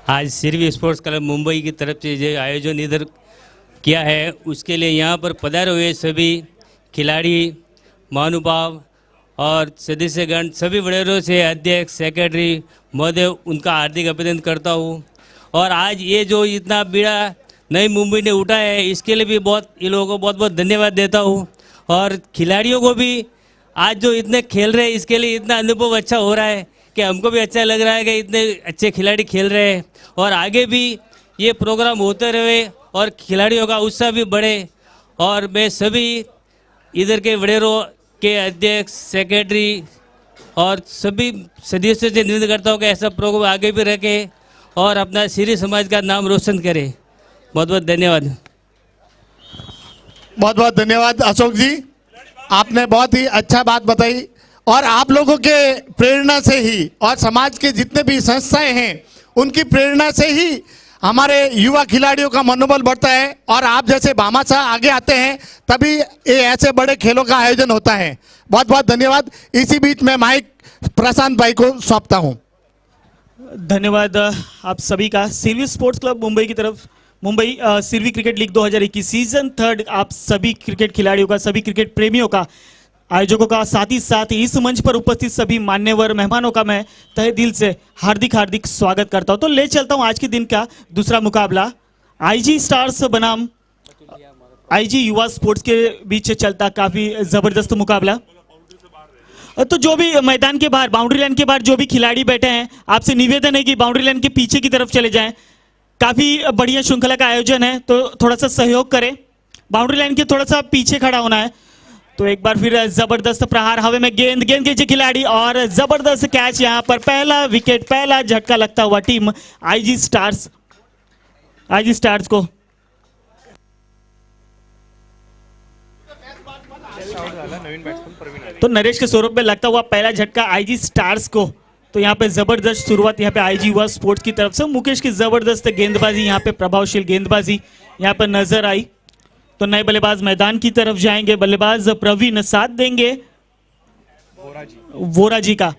आज Sirvi sports club Mumbai की तरफ से जो आयोजन इधर किया है उसके लिए यहाँ पर पधारे हुए सभी खिलाड़ी, महानुभाव और सदस्यगण, सभी वडेरों से अध्यक्ष, सेक्रेटरी महोदय, उनका हार्दिक अभिनंदन करता हूँ। और आज ये जो इतना बीड़ा नई मुंबई ने उठाया है इसके लिए भी ये लोगों को बहुत बहुत धन्यवाद देता हूँ। और खिलाड़ियों को भी आज जो इतने खेल रहे हैं इसके लिए इतना अनुभव अच्छा हो रहा है कि हमको भी अच्छा लग रहा है कि इतने अच्छे खिलाड़ी खेल रहे हैं और आगे भी ये प्रोग्राम होते रहे और खिलाड़ियों का उत्साह भी बढ़े। और मैं सभी इधर के वडेरों के अध्यक्ष, सेक्रेटरी और सभी सदस्यों से निवेदन करता हूँ कि ऐसा प्रोग्राम आगे भी रखे और अपना सिरी समाज का नाम रोशन करे। बहुत बहुत धन्यवाद। बहुत बहुत धन्यवाद अशोक जी, आपने बहुत ही अच्छा बात बताई। और आप लोगों के प्रेरणा से ही और समाज के जितने भी संस्थाएं हैं उनकी प्रेरणा से ही हमारे युवा खिलाड़ियों का मनोबल बढ़ता है और आप जैसे भामाशाह आगे आते हैं तभी ये ऐसे बड़े खेलों का आयोजन होता है। बहुत बहुत धन्यवाद। इसी बीच में माइक प्रशांत भाई को सौंपता हूं। धन्यवाद आप सभी का। सिरवी स्पोर्ट्स क्लब मुंबई की तरफ, Mumbai Sirvi cricket league 2021 season 3 आप सभी क्रिकेट खिलाड़ियों का, सभी क्रिकेट प्रेमियों का, आयोजकों का, साथ ही इस मंच पर उपस्थित सभी मान्यवर मेहमानों का मैं तहे दिल से हार्दिक हार्दिक स्वागत करता हूं। तो ले चलता हूं आज के दिन का दूसरा मुकाबला आईजी स्टार्स बनाम आईजी युवा स्पोर्ट्स के बीच चलता काफी जबरदस्त मुकाबला। तो जो भी मैदान के बाहर, बाउंड्री लाइन के बाहर जो भी खिलाड़ी बैठे हैं, आपसे निवेदन है कि बाउंड्री लाइन के पीछे की तरफ चले जाएं। काफी बढ़िया श्रृंखला का आयोजन है तो थोड़ा सा सहयोग करें। बाउंड्री लाइन के थोड़ा सा पीछे खड़ा होना है। तो एक बार फिर जबरदस्त प्रहार, हवा में गेंद के खिलाड़ी और जबरदस्त कैच। यहां पर पहला विकेट, पहला झटका लगता हुआ टीम आईजी स्टार्स को। तो नरेश के स्वरूप में लगता हुआ पहला झटका आईजी स्टार्स को। तो यहाँ पे जबरदस्त शुरुआत यहाँ पे आईजी युवा स्पोर्ट्स की तरफ से। मुकेश की जबरदस्त गेंदबाजी, यहाँ पे प्रभावशील गेंदबाजी यहाँ पर नजर आई। तो नए बल्लेबाज मैदान की तरफ जाएंगे। बल्लेबाज प्रवीण साथ देंगे वोरा जी का।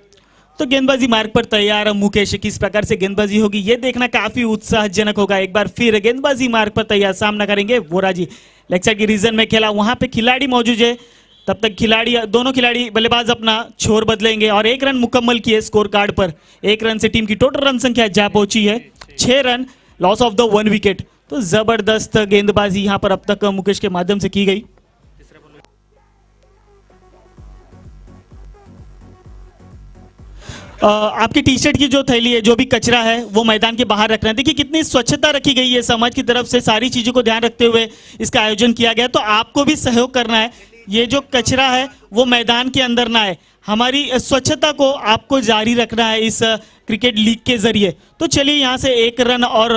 तो गेंदबाजी मार्ग पर तैयार। मुकेश किस प्रकार से गेंदबाजी होगी ये देखना काफी उत्साहजनक होगा। एक बार फिर गेंदबाजी मार्ग पर तैयार, सामना करेंगे वोरा जी। लेग साइड की रीजन में खेला, वहां पे खिलाड़ी मौजूद है। तब तक दोनों खिलाड़ी बल्लेबाज अपना छोर बदलेंगे और 1 रन मुकम्मल किए स्कोर कार्ड पर। 1 रन से टीम की टोटल रन संख्या जा पहुंची है 6 run, loss of the 1 wicket. तो जबरदस्त गेंदबाजी यहां पर अब तक मुकेश के माध्यम से की गई। आपकी टी शर्ट की जो थैली है, जो भी कचरा है वो मैदान के बाहर रखना है। देखिए कितनी स्वच्छता रखी गई है समाज की तरफ से, सारी चीजों को ध्यान रखते हुए इसका आयोजन किया गया। तो आपको भी सहयोग करना है। ये जो कचरा है वो मैदान के अंदर ना है। हमारी स्वच्छता को आपको जारी रखना है इस क्रिकेट लीग के जरिए। तो चलिए यहाँ से 1 रन और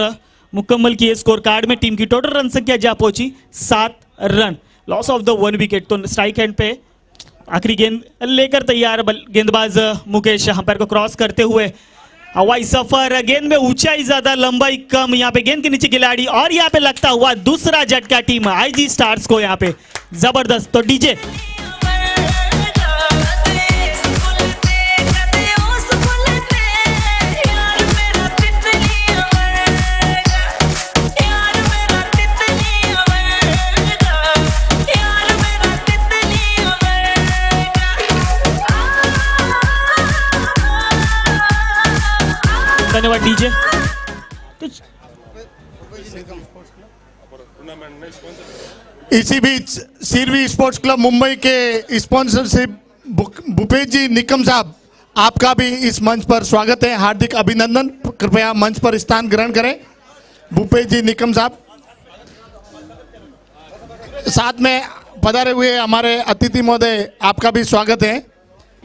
मुकम्मल किए स्कोर कार्ड में। टीम की टोटल रन संख्या जा पहुंची 7 run, loss of the 1 wicket. तो स्ट्राइक हैंड पे आखिरी गेंद लेकर तैयार गेंदबाज मुकेश, अंपायर को क्रॉस करते हुए हवाई सफर। गेंद में ऊंचाई ज्यादा, लंबाई कम। यहाँ पे गेंद के नीचे खिलाड़ी और यहाँ पे लगता हुआ दूसरा झटका टीम आईजी स्टार्स को। यहाँ पे जबरदस्त। तो डीजे धन्यवाद डीजे। इसी बीच सिरवी स्पोर्ट्स क्लब मुंबई के स्पॉन्सरशिप भूपेश जी निकम साहब, आपका भी इस मंच पर स्वागत है, हार्दिक अभिनंदन। कृपया मंच पर स्थान ग्रहण करें। भूपेश जी निकम साहब, साथ में पधारे हुए हमारे अतिथि महोदय, आपका भी स्वागत है।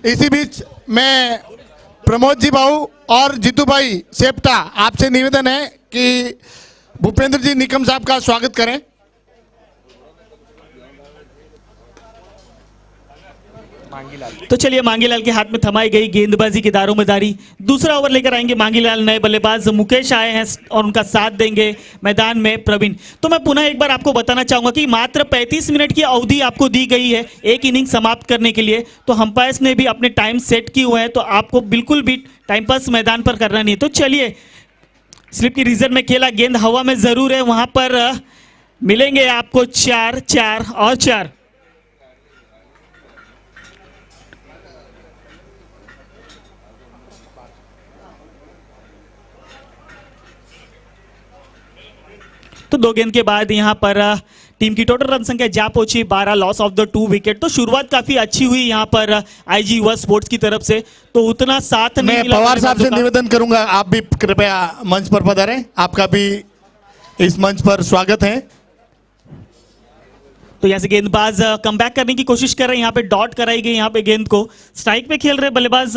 इसी बीच मैं प्रमोद जी भाऊ और जीतू भाई सेप्टा, आपसे निवेदन है कि भूपेंद्र जी निकम साहब का स्वागत करें। तो चलिए मांगीलाल के हाथ में थमाई गई गेंदबाजी की दारोमदारी। दूसरा ओवर लेकर आएंगे मांगीलाल। नए बल्लेबाज मुकेश आए हैं और उनका साथ देंगे मैदान में प्रवीण। तो मैं पुनः एक बार आपको बताना चाहूंगा कि मात्र 35 मिनट की अवधि आपको दी गई है एक इनिंग समाप्त करने के लिए। तो अंपायर्स ने भी अपने टाइम सेट किए हुए हैं, तो आपको बिल्कुल भी टाइम पास मैदान पर करना नहीं है। तो चलिए, स्लिप की रीजन में खेला, गेंद हवा में जरूर है, वहां पर मिलेंगे आपको 4 4 और 4। तो 2 गेंद के बाद यहां पर टीम की टोटल रन संख्या जा पहुंची 12, लॉस ऑफ द 2 विकेट। तो शुरुआत काफी अच्छी हुई यहां पर आईजी युवा स्पोर्ट्स की तरफ से, तो उतना साथ नहीं मैं मिला पवार साहब से बल्लेबाजों का। निवेदन करूंगा, आप भी कृपया मंच पर पधारें, आपका भी इस मंच पर स्वागत है। तो यहाँ से गेंदबाज कमबैक करने की कोशिश कर रहे हैं, यहाँ पे डॉट कराई गई, यहाँ पे गेंद को स्ट्राइक पे खेल रहे बल्लेबाज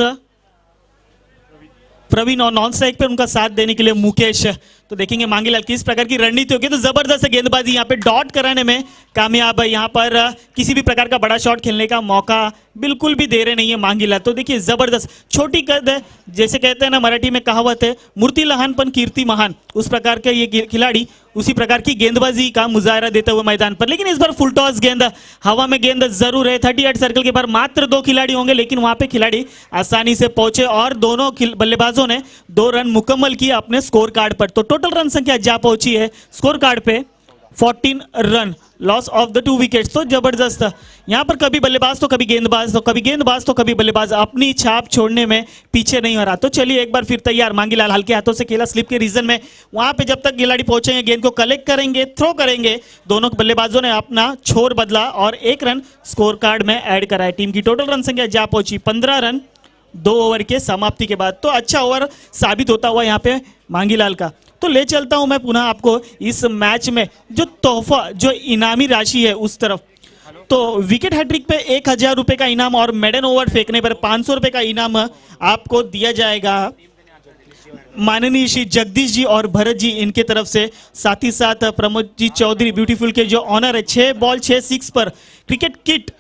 प्रवीण और नॉन स्ट्राइक पे उनका साथ देने के लिए मुकेश। तो देखेंगे मांगीलाल किस प्रकार की रणनीति होगी। तो जबरदस्त गेंदबाजी यहाँ पे डॉट कराने में कामयाब है। यहाँ पर किसी भी प्रकार का बड़ा शॉट खेलने का मौका बिल्कुल भी दे रहे नहीं है मांगीलाल। तो देखिए जबरदस्त छोटी कद है, जैसे कहते हैं ना मराठी में कहावत है, मूर्ति लहान पण कीर्ति महान, उस प्रकार के ये खिलाड़ी उसी प्रकार की गेंदबाजी का मुजाहरा देते हुए मैदान पर। लेकिन इस बार फुल टॉस गेंद, हवा में गेंद जरूर है। 38 सर्कल के बाहर मात्र 2 खिलाड़ी होंगे, लेकिन वहां पे खिलाड़ी आसानी से पहुंचे और दोनों बल्लेबाजों ने 2 रन मुकम्मल किए अपने स्कोर कार्ड पर। तो टोटल रन संख्या जा पहुंची है स्कोर कार्ड पे 14 run, loss of the 2 wickets. तो जबरदस्त यहां पर कभी बल्लेबाज तो कभी गेंदबाज, तो कभी गेंदबाज तो कभी बल्लेबाज अपनी छाप छोड़ने में पीछे नहीं हो रहा। तो चलिए एक बार फिर तैयार, मांगीलाल हल्के हाथों से खेला स्लिप के रीजन में, वहां पे जब तक खिलाड़ी पहुंचेंगे गेंद को कलेक्ट करेंगे, थ्रो करेंगे। दोनों बल्लेबाजों ने अपना छोर बदला और 1 रन स्कोर कार्ड में ऐड करा है। टीम की टोटल रन संख्या जा पहुंची 15 रन 2 ओवर के समाप्ति के बाद। तो अच्छा ओवर साबित होता हुआ यहाँ पे मांगीलाल का। तो ले चलता हूं मैं पुनः आपको इस मैच में जो तोहफा, जो इनामी राशि है उस तरफ। तो विकेट हैट्रिक पे 1000 रुपए का इनाम और मेडन ओवर फेंकने पर 500 रुपए का इनाम आपको दिया जाएगा माननीय श्री जगदीश जी और भरत जी इनके तरफ से। साथ ही साथ प्रमोद जी चौधरी ब्यूटीफुल के जो ऑनर है 6 बॉल 6 6 पर क्रिकेट किट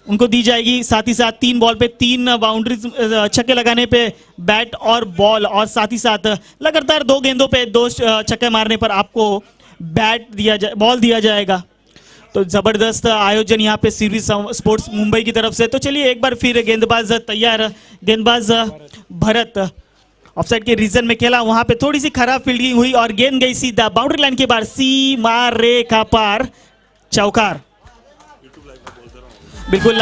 उनको दी जाएगी। साथ ही साथ 3 बॉल पे 3 बाउंड्रीज छक्के लगाने पे बैट और बॉल, और साथ ही साथ लगातार 2 गेंदों पे 2 छक्के मारने पर आपको बॉल दिया जाएगा। तो जबरदस्त आयोजन यहाँ पे सीवी स्पोर्ट्स मुंबई की तरफ से। तो चलिए एक बार फिर गेंदबाज तैयार, गेंदबाज भरत ऑफसाइड के रीजन में खेला, वहां पे थोड़ी सी खराब फील्डिंग हुई और गेंद गई सीधा बाउंड्री लाइन के बाहर, सीमा रेखा पार, चौकार। बिल्कुल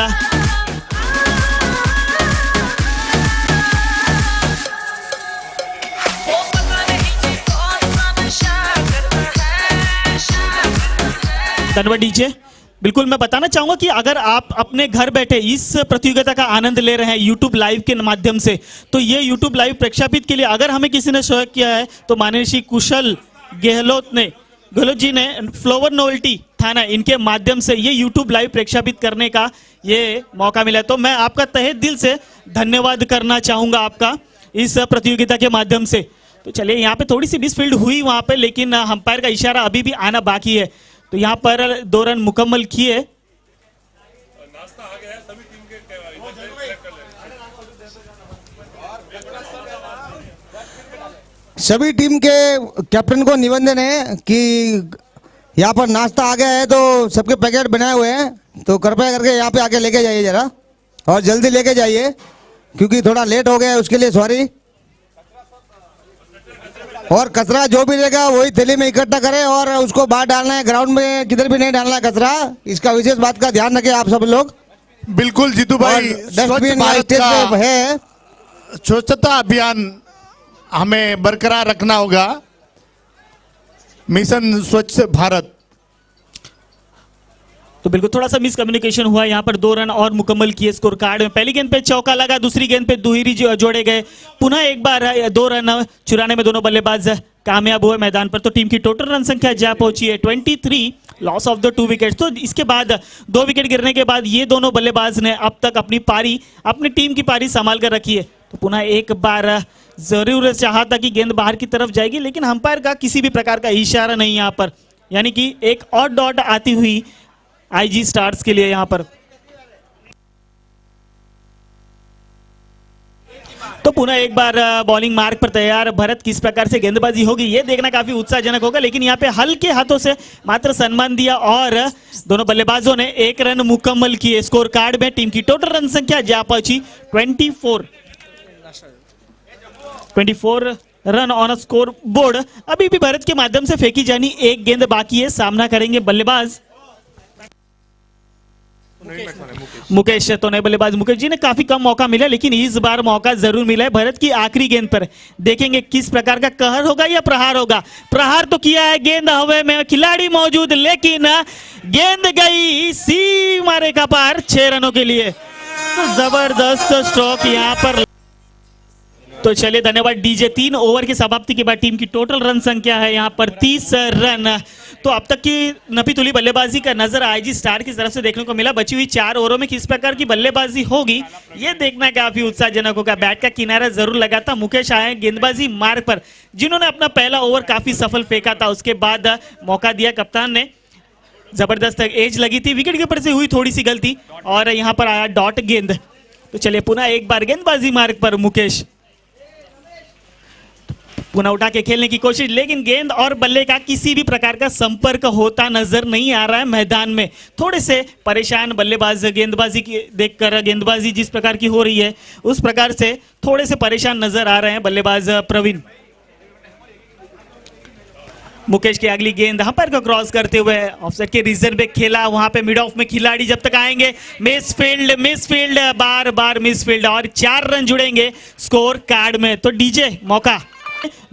धन्यवाद डीजे। बिल्कुल मैं बताना चाहूंगा कि अगर आप अपने घर बैठे इस प्रतियोगिता का आनंद ले रहे हैं YouTube लाइव के माध्यम से, तो ये YouTube लाइव प्रेक्षापित के लिए अगर हमें किसी ने सहयोग किया है तो माननीय श्री कुशल गहलोत जी ने फ्लोवर नोवेल्टी थाना इनके माध्यम से ये YouTube लाइव प्रेक्षापित करने का ये मौका मिला। तो मैं आपका तहे दिल से धन्यवाद करना चाहूंगा आपका इस प्रतियोगिता के माध्यम से। तो चलिए यहाँ पे थोड़ी सी मिसफील्ड हुई वहां पे, लेकिन अंपायर का इशारा अभी भी आना बाकी है। तो यहाँ पर 2 रन मुकम्मल किए। सभी टीम के कैप्टन को निवेदन है कि यहाँ पर नाश्ता आ गया है, तो सबके पैकेट बनाए हुए हैं, तो कृपया करके यहाँ पे आके लेके जाइए जरा, और जल्दी लेके जाइए क्योंकि थोड़ा लेट हो गया है, उसके लिए सॉरी। और कचरा जो भी रहेगा वही थैली में इकट्ठा करें और उसको बाहर डालना है, ग्राउंड में किधर भी नहीं डालना है कचरा। इसका विशेष बात का ध्यान रखें आप सब लोग। बिल्कुल जीतू भाई, डस्टबिन है, स्वच्छता अभियान हमें बरकरार रखना होगा, मिशन स्वच्छ भारत। तो बिल्कुल थोड़ा सा मिसकम्युनिकेशन हुआ, यहाँ पर 2 रन और मुकम्मल किए स्कोर कार्ड में। पहली गेंद पे चौका लगा, दूसरी गेंद पे दुहिरी जोड़े गए, पुनः एक बार 2 रन चुराने में दोनों बल्लेबाज कामयाब हुए मैदान पर। तो टीम की टोटल रन संख्या जा पहुंची है 23, लॉस ऑफ द 2 विकेट्स। तो इसके बाद 2 विकेट गिरने के बाद ये दोनों बल्लेबाज ने अब तक अपनी टीम की पारी संभाल कर रखी है। तो पुनः एक बार जरूर चाहा था कि गेंद बाहर की तरफ जाएगी, लेकिन अंपायर का किसी भी प्रकार का इशारा नहीं यहाँ पर, यानी कि एक और डॉट आती हुई आईजी स्टार्स के लिए यहाँ पर। तो पुनः एक बार बॉलिंग मार्क पर तैयार भरत, किस प्रकार से गेंदबाजी होगी ये देखना काफी उत्साहजनक होगा, लेकिन यहाँ पे हल्के हाथों से मात्र सम्मान दिया और दोनों बल्लेबाजों ने 1 रन मुकम्मल किए। स्कोर कार्ड में टीम की टोटल रन संख्या जा पहुंची 24 run on a score board. अभी भी भारत के माध्यम से फेंकी जानी एक गेंद बाकी है, सामना करेंगे बल्लेबाज मुकेश। तो नए बल्लेबाज मुकेश जी ने काफी कम मौका मिला, लेकिन इस बार मौका जरूर मिला है। भारत की आखिरी गेंद पर देखेंगे किस प्रकार का कहर होगा या प्रहार होगा। प्रहार तो किया है, गेंद हवा में, खिलाड़ी मौजूद, लेकिन गेंद गई सीमा रेखा पार 6 रनों के लिए। तो जबरदस्त स्ट्रोक यहाँ पर। तो चलिए धन्यवाद डीजे। 3 ओवर की समाप्ति के बाद टीम की टोटल रन संख्या है यहाँ पर 30 रन। तो अब तक की नपी तुली बल्लेबाजी का नजर आईजी स्टार की तरफ से देखने को मिला। बची हुई 4 ओवरों में किस प्रकार की बल्लेबाजी होगी ये देखना काफी उत्साहजनक होगा। बैट का किनारा जरूर लगा था। मुकेश आए गेंदबाजी मार्ग पर, जिन्होंने अपना पहला ओवर काफी सफल फेंका था। उसके बाद मौका दिया कप्तान ने, जबरदस्त एज लगी थी, विकेट कीपर से हुई थोड़ी सी गलती और यहाँ पर आया डॉट गेंद। तो चलिए पुनः एक बार गेंदबाजी मार्ग पर मुकेश पुनः उठा के खेलने की कोशिश, लेकिन गेंद और बल्ले का किसी भी प्रकार का संपर्क होता नजर नहीं आ रहा है मैदान में। थोड़े से परेशान बल्लेबाज गेंदबाजी की देखकर, गेंदबाजी जिस प्रकार की हो रही है उस प्रकार से थोड़े से परेशान नजर आ रहे हैं बल्लेबाज प्रवीण। मुकेश की अगली गेंद अंपायर को क्रॉस करते हुए ऑफसाइड के रीजन पे खेला। वहां पे मिड ऑफ में खिलाड़ी जब तक आएंगे, मिसफील्ड बार बार मिसफील्ड और 4 रन जुड़ेंगे स्कोर कार्ड में। तो डीजे मौका,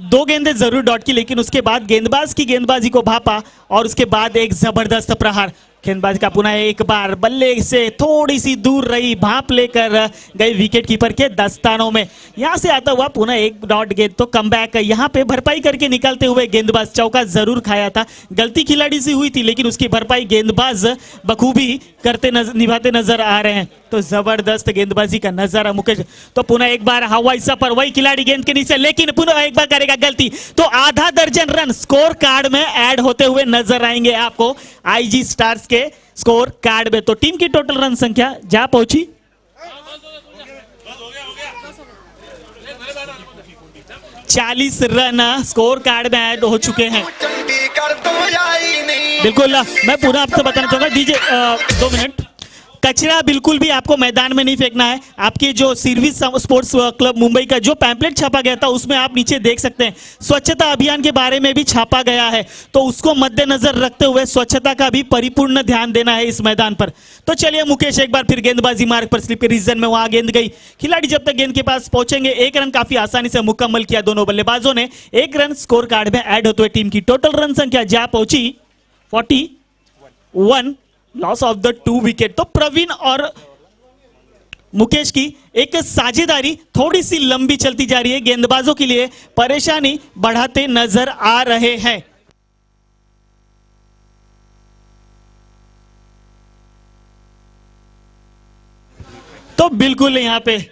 2 गेंदें जरूर डॉट की, लेकिन उसके बाद गेंदबाज की गेंदबाजी को भापा और उसके बाद एक जबरदस्त प्रहार। गेंदबाज का पुनः एक बार बल्ले से थोड़ी सी दूर रही, भाप लेकर गई विकेट कीपर के दस्तानों में। यहां से आता हुआ पुनः एक डॉट गेंद। तो कमबैक यहां पे भरपाई करके निकलते हुए गेंदबाज चौका जरूर खाया था। गलती खिलाड़ी से हुई थी, लेकिन उसकी भरपाई गेंदबाज बखूबी करते निभाते नजर आ रहे हैं। तो जबरदस्त गेंदबाजी का नजारा मुकेश। तो पुनः एक बार हवाई सफर, वही खिलाड़ी गेंद के नीचे, लेकिन पुनः एक बार करेगा गलती। तो आधा दर्जन रन स्कोर कार्ड में ऐड होते हुए नजर आएंगे आपको आईजी स्टार्स के स्कोर कार्ड में। तो टीम की टोटल रन संख्या जा पहुंची 40 रन स्कोर कार्ड में ऐड हो चुके हैं। बिल्कुल, मैं पूरा आपसे बताना चाहूंगा डीजे 2 मिनट। कचरा बिल्कुल भी आपको मैदान में नहीं फेंकना है। आपके जो सर्विस स्पोर्ट्स क्लब मुंबई का जो पैम्पलेट छापा गया था उसमें आप नीचे देख सकते हैं स्वच्छता अभियान के बारे में भी छापा गया है। तो उसको मद्देनजर रखते हुए स्वच्छता का भी परिपूर्ण ध्यान देना है इस मैदान पर। तो चलिए मुकेश एक बार फिर गेंदबाजी मार्ग पर, स्लिप के रीजन में वहां गेंद गई। खिलाड़ी जब तक गेंद के पास पहुंचेंगे 1 रन काफी आसानी से मुकम्मल किया दोनों बल्लेबाजों ने। 1 रन स्कोर कार्ड में ऐड होते हुए टीम की टोटल रन संख्या जा पहुंची 41, लॉस ऑफ द 2 विकेट। तो प्रवीण और मुकेश की एक साझेदारी थोड़ी सी लंबी चलती जा रही है, गेंदबाजों के लिए परेशानी बढ़ाते नजर आ रहे हैं। तो बिल्कुल यहां पे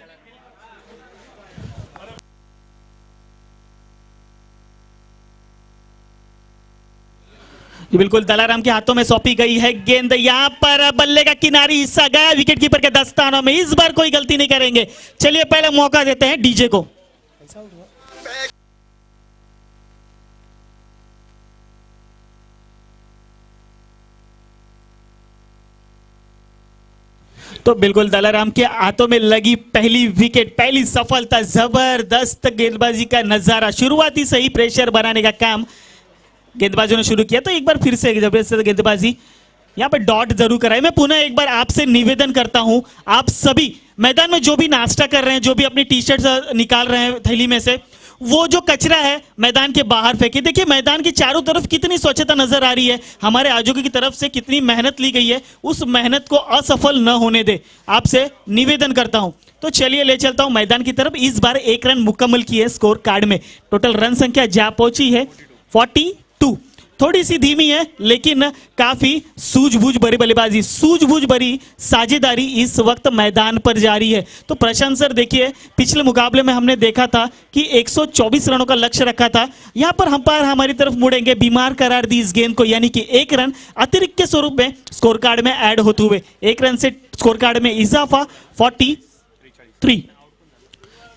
बिल्कुल दलाराम के हाथों में सौंपी गई है गेंद। यहां पर बल्ले का किनारी हिस्सा गया विकेट कीपर के दस्तानों में। इस बार कोई गलती नहीं करेंगे। चलिए पहले मौका देते हैं डीजे को। तो बिल्कुल दलाराम के हाथों में लगी पहली विकेट, पहली सफलता। जबरदस्त गेंदबाजी का नजारा, शुरुआती से ही प्रेशर बनाने का काम गेंदबाजों ने शुरू किया। तो एक बार फिर से जबरदस्त गेंदबाजी, यहाँ पे डॉट जरूर कराए। मैं पुनः एक बार आपसे निवेदन करता हूं, आप सभी मैदान में जो भी नाश्ता कर रहे हैं, जो भी अपनी टी शर्ट निकाल रहे हैं थैली में से, वो जो कचरा है मैदान के बाहर फेंके। देखिए मैदान के चारों तरफ कितनी स्वच्छता नजर आ रही है, हमारे आयोजकों की तरफ से कितनी मेहनत ली गई है, उस मेहनत को असफल न होने दे, आपसे निवेदन करता हूं। तो चलिए ले चलता हूं मैदान की तरफ। इस बार 1 रन मुकम्मल किए स्कोर कार्ड में। टोटल रन संख्या जा पहुंची है 42। थोड़ी सी धीमी है, लेकिन काफी सूझबूझ भरी बल्लेबाजी, सूझबूझ भरी साझेदारी इस वक्त मैदान पर जारी है। तो प्रशांत सर देखिए, पिछले मुकाबले में हमने देखा था कि 124 रनों का लक्ष्य रखा था। यहां पर अंपायर हमारी तरफ मुड़ेंगे, बीमार करार दी इस गेंद को, यानी कि 1 रन अतिरिक्त के स्वरूप में स्कोर कार्ड में ऐड होते हुए 1 रन से स्कोर कार्ड में इजाफा 43।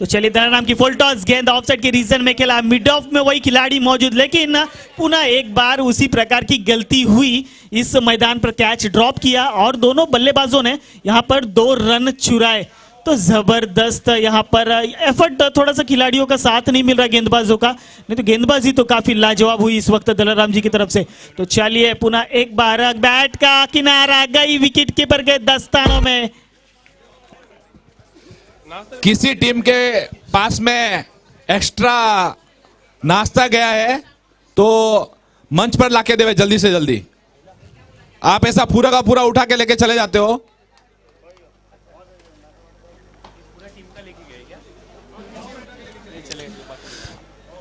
तो चलिए दलाराम की फुल टॉस गेंद ऑफसाइड के रीजन में खेला, मिड ऑफ में वही खिलाड़ी मौजूद, लेकिन पुनः एक बार उसी प्रकार की गलती हुई, इस मैदान पर कैच ड्रॉप किया और दोनों बल्लेबाजों ने यहां पर 2 रन चुराए। तो जबरदस्त यहां पर एफर्ट, थोड़ा सा खिलाड़ियों का साथ नहीं मिल रहा गेंदबाजों का, नहीं तो गेंदबाजी तो काफी लाजवाब हुई इस वक्त दलाराम जी की तरफ से। तो चलिए पुनः एक बार बैट का किनारा गई, विकेट कीपर के दस्तानों में। किसी टीम के पास में एक्स्ट्रा नाश्ता गया है तो मंच पर लाके देवे जल्दी से जल्दी। आप ऐसा पूरा का पूरा उठा के लेके चले जाते हो।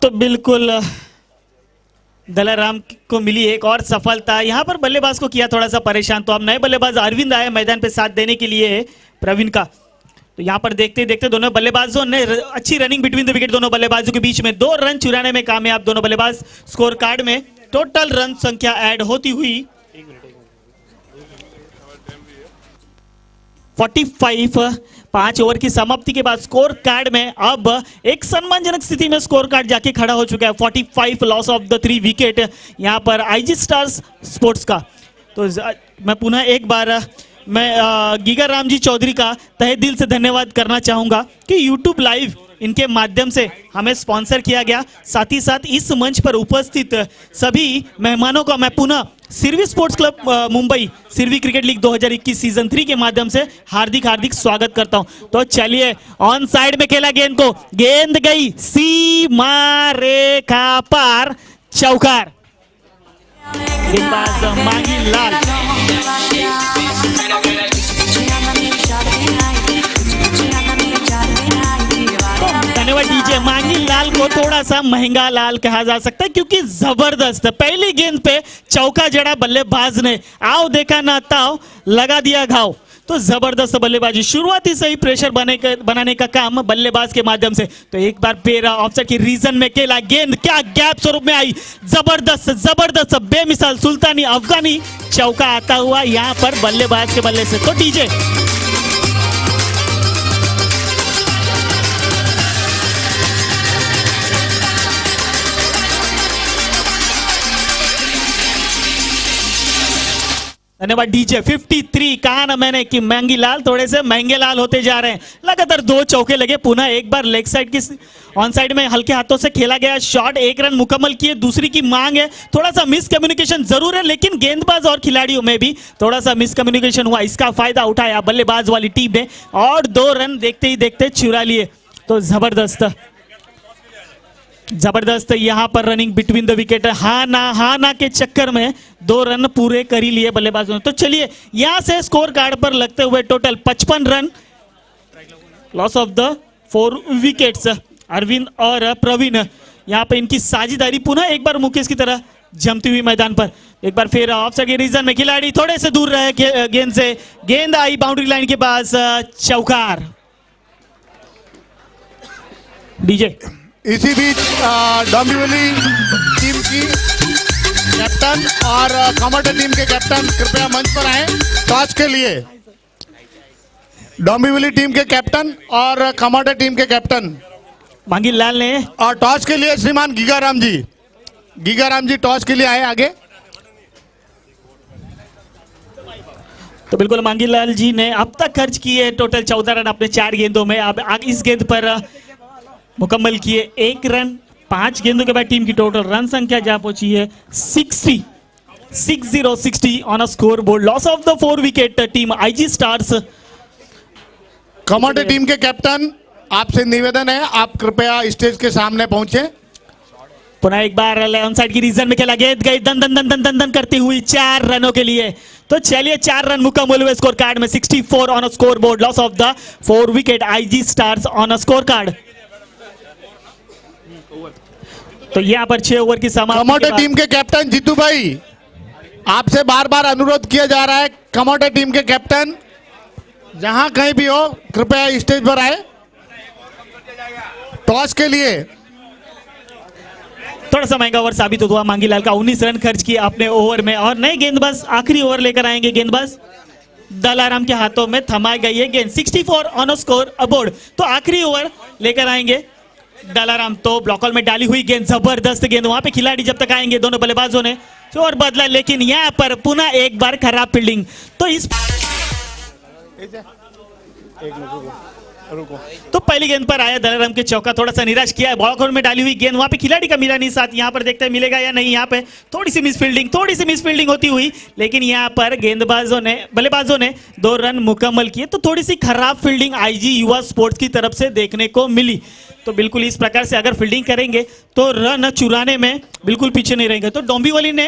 तो बिल्कुल दलाराम को मिली एक और सफलता, यहां पर बल्लेबाज को किया थोड़ा सा परेशान। तो अब नए बल्लेबाज अरविंद आए मैदान पे साथ देने के लिए प्रवीण का। तो यहां पर देखते देखते दोनों बल्लेबाजों ने अच्छी रनिंग बिटवीन द विकेट, दोनों बल्लेबाजों के बीच में 2 रन चुराने में कामयाब दोनों बल्लेबाज। स्कोर कार्ड में टोटल रन संख्या ऐड होती हुई 45। 5 ओवर की समाप्ति के बाद स्कोर कार्ड में अब एक सम्मानजनक स्थिति में स्कोर कार्ड जाके खड़ा हो चुका है। 45 लॉस ऑफ द 3 विकेट यहां पर आईजी स्टार्स स्पोर्ट्स का। तो मैं पुनः एक बार गीगा राम जी चौधरी का तहे दिल से धन्यवाद करना चाहूंगा कि YouTube लाइव इनके माध्यम से हमें स्पॉन्सर किया गया। साथ ही साथ इस मंच पर उपस्थित सभी मेहमानों का मैं पुनः Sirvi sports club Mumbai Sirvi cricket league 2021 season 3 के माध्यम से हार्दिक हार्दिक स्वागत करता हूं। तो चलिए ऑन साइड में खेला गेंद को, गेंद गई सीमा रेखा पार, चौकार। गेंदबाज मांगी लाल। धन्यवाद डीजे। मांगी लाल को थोड़ा सा महंगा लाल कहा जा सकता है क्योंकि जबरदस्त पहली गेंद पे चौका जड़ा बल्लेबाज ने, आओ देखा ना ताओ, लगा दिया घाव। तो जबरदस्त बल्लेबाजी, शुरुआती से ही प्रेशर बनाने का काम बल्लेबाज के माध्यम से। तो एक बार फिर ऑफसाइड की रीजन में खेला, गेंद क्या गैप स्वरूप में आई, जबरदस्त जबरदस्त बेमिसाल सुल्तानी अफगानी चौका आता हुआ यहां पर बल्लेबाज के बल्ले से। तो डीजे धन्यवाद डीजे। 53 कहा ना मैंने कि महंगी लाल थोड़े से महंगे लाल होते जा रहे हैं। लगातार 2 चौके लगे। पुनः एक बार लेग साइड की ऑन साइड में हल्के हाथों से खेला गया शॉट, 1 रन मुकम्मल किए, दूसरी की मांग है। थोड़ा सा मिसकम्युनिकेशन जरूर है, लेकिन गेंदबाज और खिलाड़ियों में भी थोड़ा सा मिसकम्युनिकेशन हुआ, इसका फायदा उठाया बल्लेबाज वाली टीम ने और 2 रन देखते ही देखते चुरा लिए। तो जबरदस्त जबरदस्त यहां पर रनिंग बिटवीन द विकेट, हा ना के चक्कर में 2 रन पूरे कर ही लिए बल्लेबाजों ने। तो चलिए यहां से स्कोर कार्ड पर लगते हुए total 55 run, loss of the 4 wickets. Arvind और प्रवीण यहां पर इनकी साझेदारी पुनः एक बार मुकेश की तरह जमती हुई मैदान पर। एक बार फिर ऑफसाइड के रीजन में खिलाड़ी थोड़े से दूर रहे गेंद से, गेंद आई बाउंड्री लाइन के पास, चौकार। डीजे इसी बीच डोंबिवली टीम की कैप्टन और कमांडर टीम के कैप्टन कृपया मंच पर आए टॉस के लिए। डोंबिवली टीम के कैप्टन और कमांडर टीम के कैप्टन मांगी लाल ने और टॉस के लिए श्रीमान गीगाराम जी टॉस के लिए आए आगे। तो बिल्कुल मांगी लाल जी ने अब तक खर्च किए टोटल 14 रन अपने 4 गेंदों में। अब इस गेंद पर मुकम्मल किए 1 रन। 5 गेंदों के बाद टीम की टोटल रन संख्या जा पहुंची है 60 on a score board. Loss of the 4 wicket team IG stars. Commander team के कैप्टन आपसे निवेदन है, आप कृपया स्टेज के सामने पहुंचे। पुनः एक बार ऑन साइड की रीजन में खेला, गेंद गई दन दन दन दन दन दन करती हुई 4 रनों के लिए। तो चलिए 4 रन मुकम्मल हुए स्कोर कार्ड में। 64 on a score board, loss of the 4 wicket IG stars on a score card. तो यहाँ पर 6 ओवर की समाप्ति। कमांडर टीम के कैप्टन जीतू भाई, आपसे बार बार अनुरोध किया जा रहा है, कमांडर टीम के कैप्टन जहां कहीं भी हो कृपया स्टेज पर आए टॉस के लिए। थोड़ा सा महंगा ओवर साबित हुआ मांगी लाल का। 19 रन खर्च किए अपने ओवर में और नए गेंदबाज आखिरी ओवर लेकर आएंगे। गेंदबाज दलाराम के हाथों में थमा गई है गेंद। 64 ऑन अ स्कोर अबोर्ड। तो आखिरी ओवर लेकर आएंगे दलाराम। तो ब्लॉक में डाली हुई गेंद, जबरदस्त गेंद। वहां पे खिलाड़ी जब तक आएंगे दोनों बल्लेबाजों ने जोर बदला, लेकिन यहाँ पर पुनः एक बार खराब फील्डिंग। तो इस तो पहली गेंद पर आया दलाराम के चौका, थोड़ा सा निराश किया है। ब्लॉक में डाली हुई गेंद, वहां पे खिलाड़ी का मिला नहीं साथ। यहाँ पर देखते हैं मिलेगा या नहीं। यहाँ पे थोड़ी सी मिस फील्डिंग होती हुई, लेकिन यहाँ पर बल्लेबाजों ने 2 रन मुकम्मल किए। तो थोड़ी सी खराब फील्डिंग आईजी युवा स्पोर्ट्स की तरफ से देखने को मिली। तो बिल्कुल इस प्रकार से अगर फील्डिंग करेंगे तो रन चुराने में बिल्कुल पीछे नहीं रहेंगे। तो डोंबिवली ने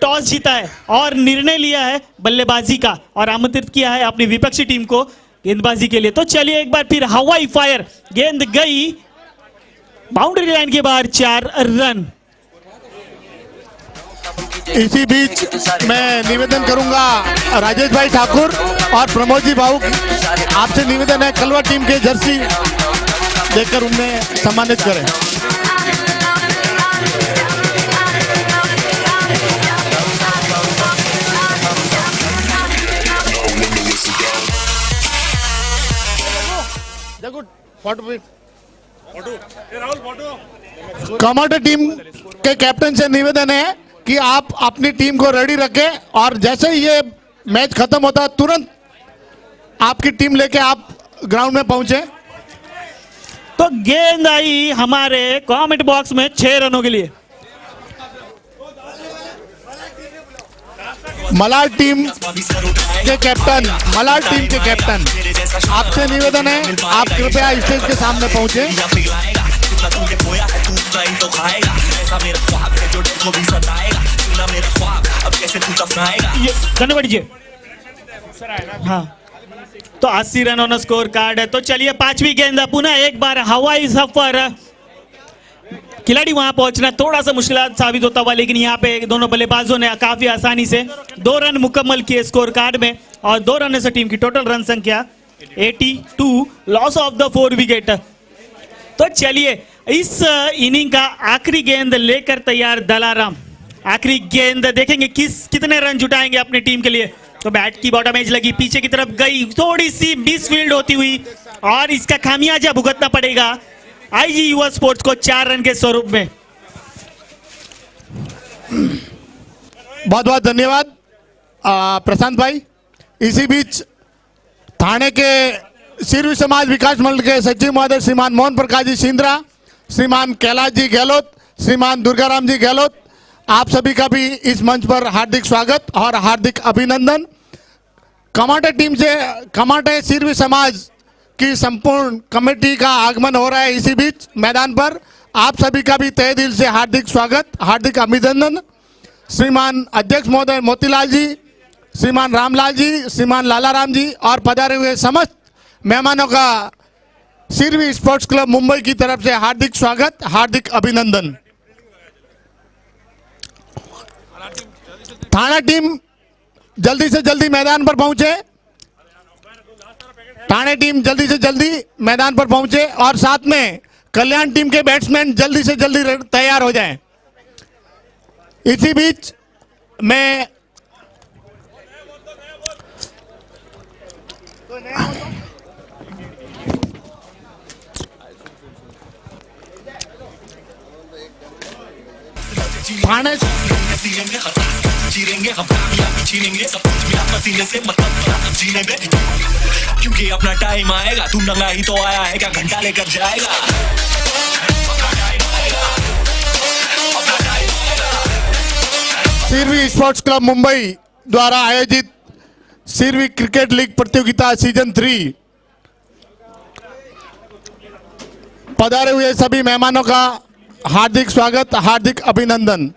टॉस जीता है और निर्णय लिया है बल्लेबाजी का और आमंत्रित किया है अपनी विपक्षी टीम को गेंदबाजी के लिए। तो चलिए एक बार फिर हवाई फायर, गेंद गई बाउंड्री लाइन के बाहर, 4 रन। इसी बीच मैं निवेदन करूंगा राजेश भाई ठाकुर और प्रमोद जी भाऊ, आपसे निवेदन है कलवा टीम के जर्सी देकर उन्हें सम्मानित करें। कमांडर टीम के कैप्टन से निवेदन है कि आप अपनी टीम को रेडी रखें और जैसे ही ये मैच खत्म होता है तुरंत आपकी टीम लेके आप ग्राउंड में पहुंचे। तो गेंद आई हमारे कमेंट बॉक्स में 6 रनों के लिए। मलाड टीम के कैप्टन आपसे निवेदन है आप कृपया स्टेज के सामने पहुंचे। धन्यवाद जी। हाँ, तो 80 रन ऑन स्कोर कार्ड है। तो चलिए 5वीं गेंद, पुनः एक बार हवाई सफर। खिलाड़ी वहां पहुंचना थोड़ा सा मुश्किल साबित होता हुआ, लेकिन यहाँ पे दोनों बल्लेबाजों ने काफी आसानी से 2 रन मुकम्मल किए स्कोर कार्ड में और 2 रन से टीम की टोटल रन संख्या 82, लॉस ऑफ द 4 विकेट। तो चलिए इस इनिंग का आखिरी गेंद लेकर तैयार दलाराम। आखिरी गेंद देखेंगे कितने रन जुटाएंगे अपनी टीम के लिए। तो बैट की बॉटम एज लगी, पीछे की तरफ गई, थोड़ी सी मिसफील्ड होती हुई और इसका खामियाजा भुगतना पड़ेगा आईजी युवा स्पोर्ट्स को 4 रन के स्वरूप में। बहुत बहुत धन्यवाद प्रशांत भाई। इसी बीच थाने के सिरवी समाज विकास मंडल के सचिव महोदय श्रीमान मोहन प्रकाश जी सिंद्रा, श्रीमान कैलाश जी गहलोत, श्रीमान दुर्गाराम जी गहलोत, आप सभी का भी इस मंच पर हार्दिक स्वागत और हार्दिक अभिनंदन। कमाटे सिरवी समाज की संपूर्ण कमेटी का आगमन हो रहा है। इसी बीच मैदान पर आप सभी का भी तहे दिल से हार्दिक स्वागत, हार्दिक अभिनंदन। श्रीमान अध्यक्ष महोदय मोतीलाल जी, श्रीमान रामलाल जी, श्रीमान लालाराम जी और पधारे हुए समस्त मेहमानों का सिरवी स्पोर्ट्स क्लब मुंबई की तरफ से हार्दिक स्वागत, हार्दिक अभिनंदन। थाना टीम जल्दी से जल्दी मैदान पर पहुंचे। थाने टीम जल्दी से जल्दी मैदान पर पहुंचे और साथ में कल्याण टीम के बैट्समैन जल्दी से जल्दी तैयार हो जाएं। इसी बीच मैं थाने जीरेंगे हम कामयाबी छीनेंगे सब कुछ मिला पसीने से मतलब जीने में, क्योंकि अपना टाइम आएगा। तू नंगा ही तो आया है, क्या घंटा लेकर जाएगा। सिरवी स्पोर्ट्स क्लब मुंबई द्वारा आयोजित सिरवी क्रिकेट लीग प्रतियोगिता सीजन 3 पधारे हुए सभी मेहमानों का हार्दिक स्वागत, हार्दिक अभिनंदन।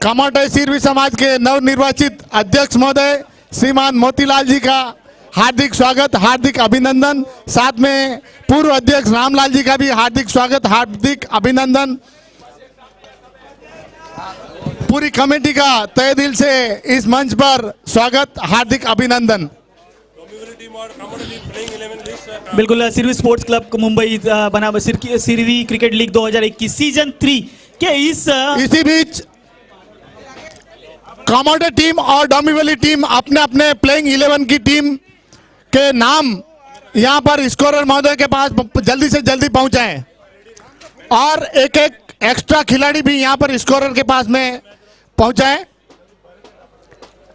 कमाटे सिरवी समाज के नवनिर्वाचित अध्यक्ष महोदय श्रीमान मोतीलाल जी का हार्दिक स्वागत, हार्दिक अभिनंदन। साथ में पूर्व अध्यक्ष रामलाल जी का भी हार्दिक स्वागत, हार्दिक अभिनंदन। पूरी कमेटी का तहे दिल से इस मंच पर स्वागत, हार्दिक अभिनंदन। बिल्कुल, सिरवी स्पोर्ट्स क्लब मुंबई बना सिरवी क्रिकेट लीग 2021 सीजन 3 के इसी बीच कॉमोडो टीम और डोंबिवली टीम अपने अपने प्लेइंग 11 की टीम के नाम यहाँ पर स्कोरर महोदय के पास जल्दी से जल्दी पहुंचाएं और एक एक एक्स्ट्रा खिलाड़ी भी यहाँ पर स्कोरर के पास में पहुंचाएं।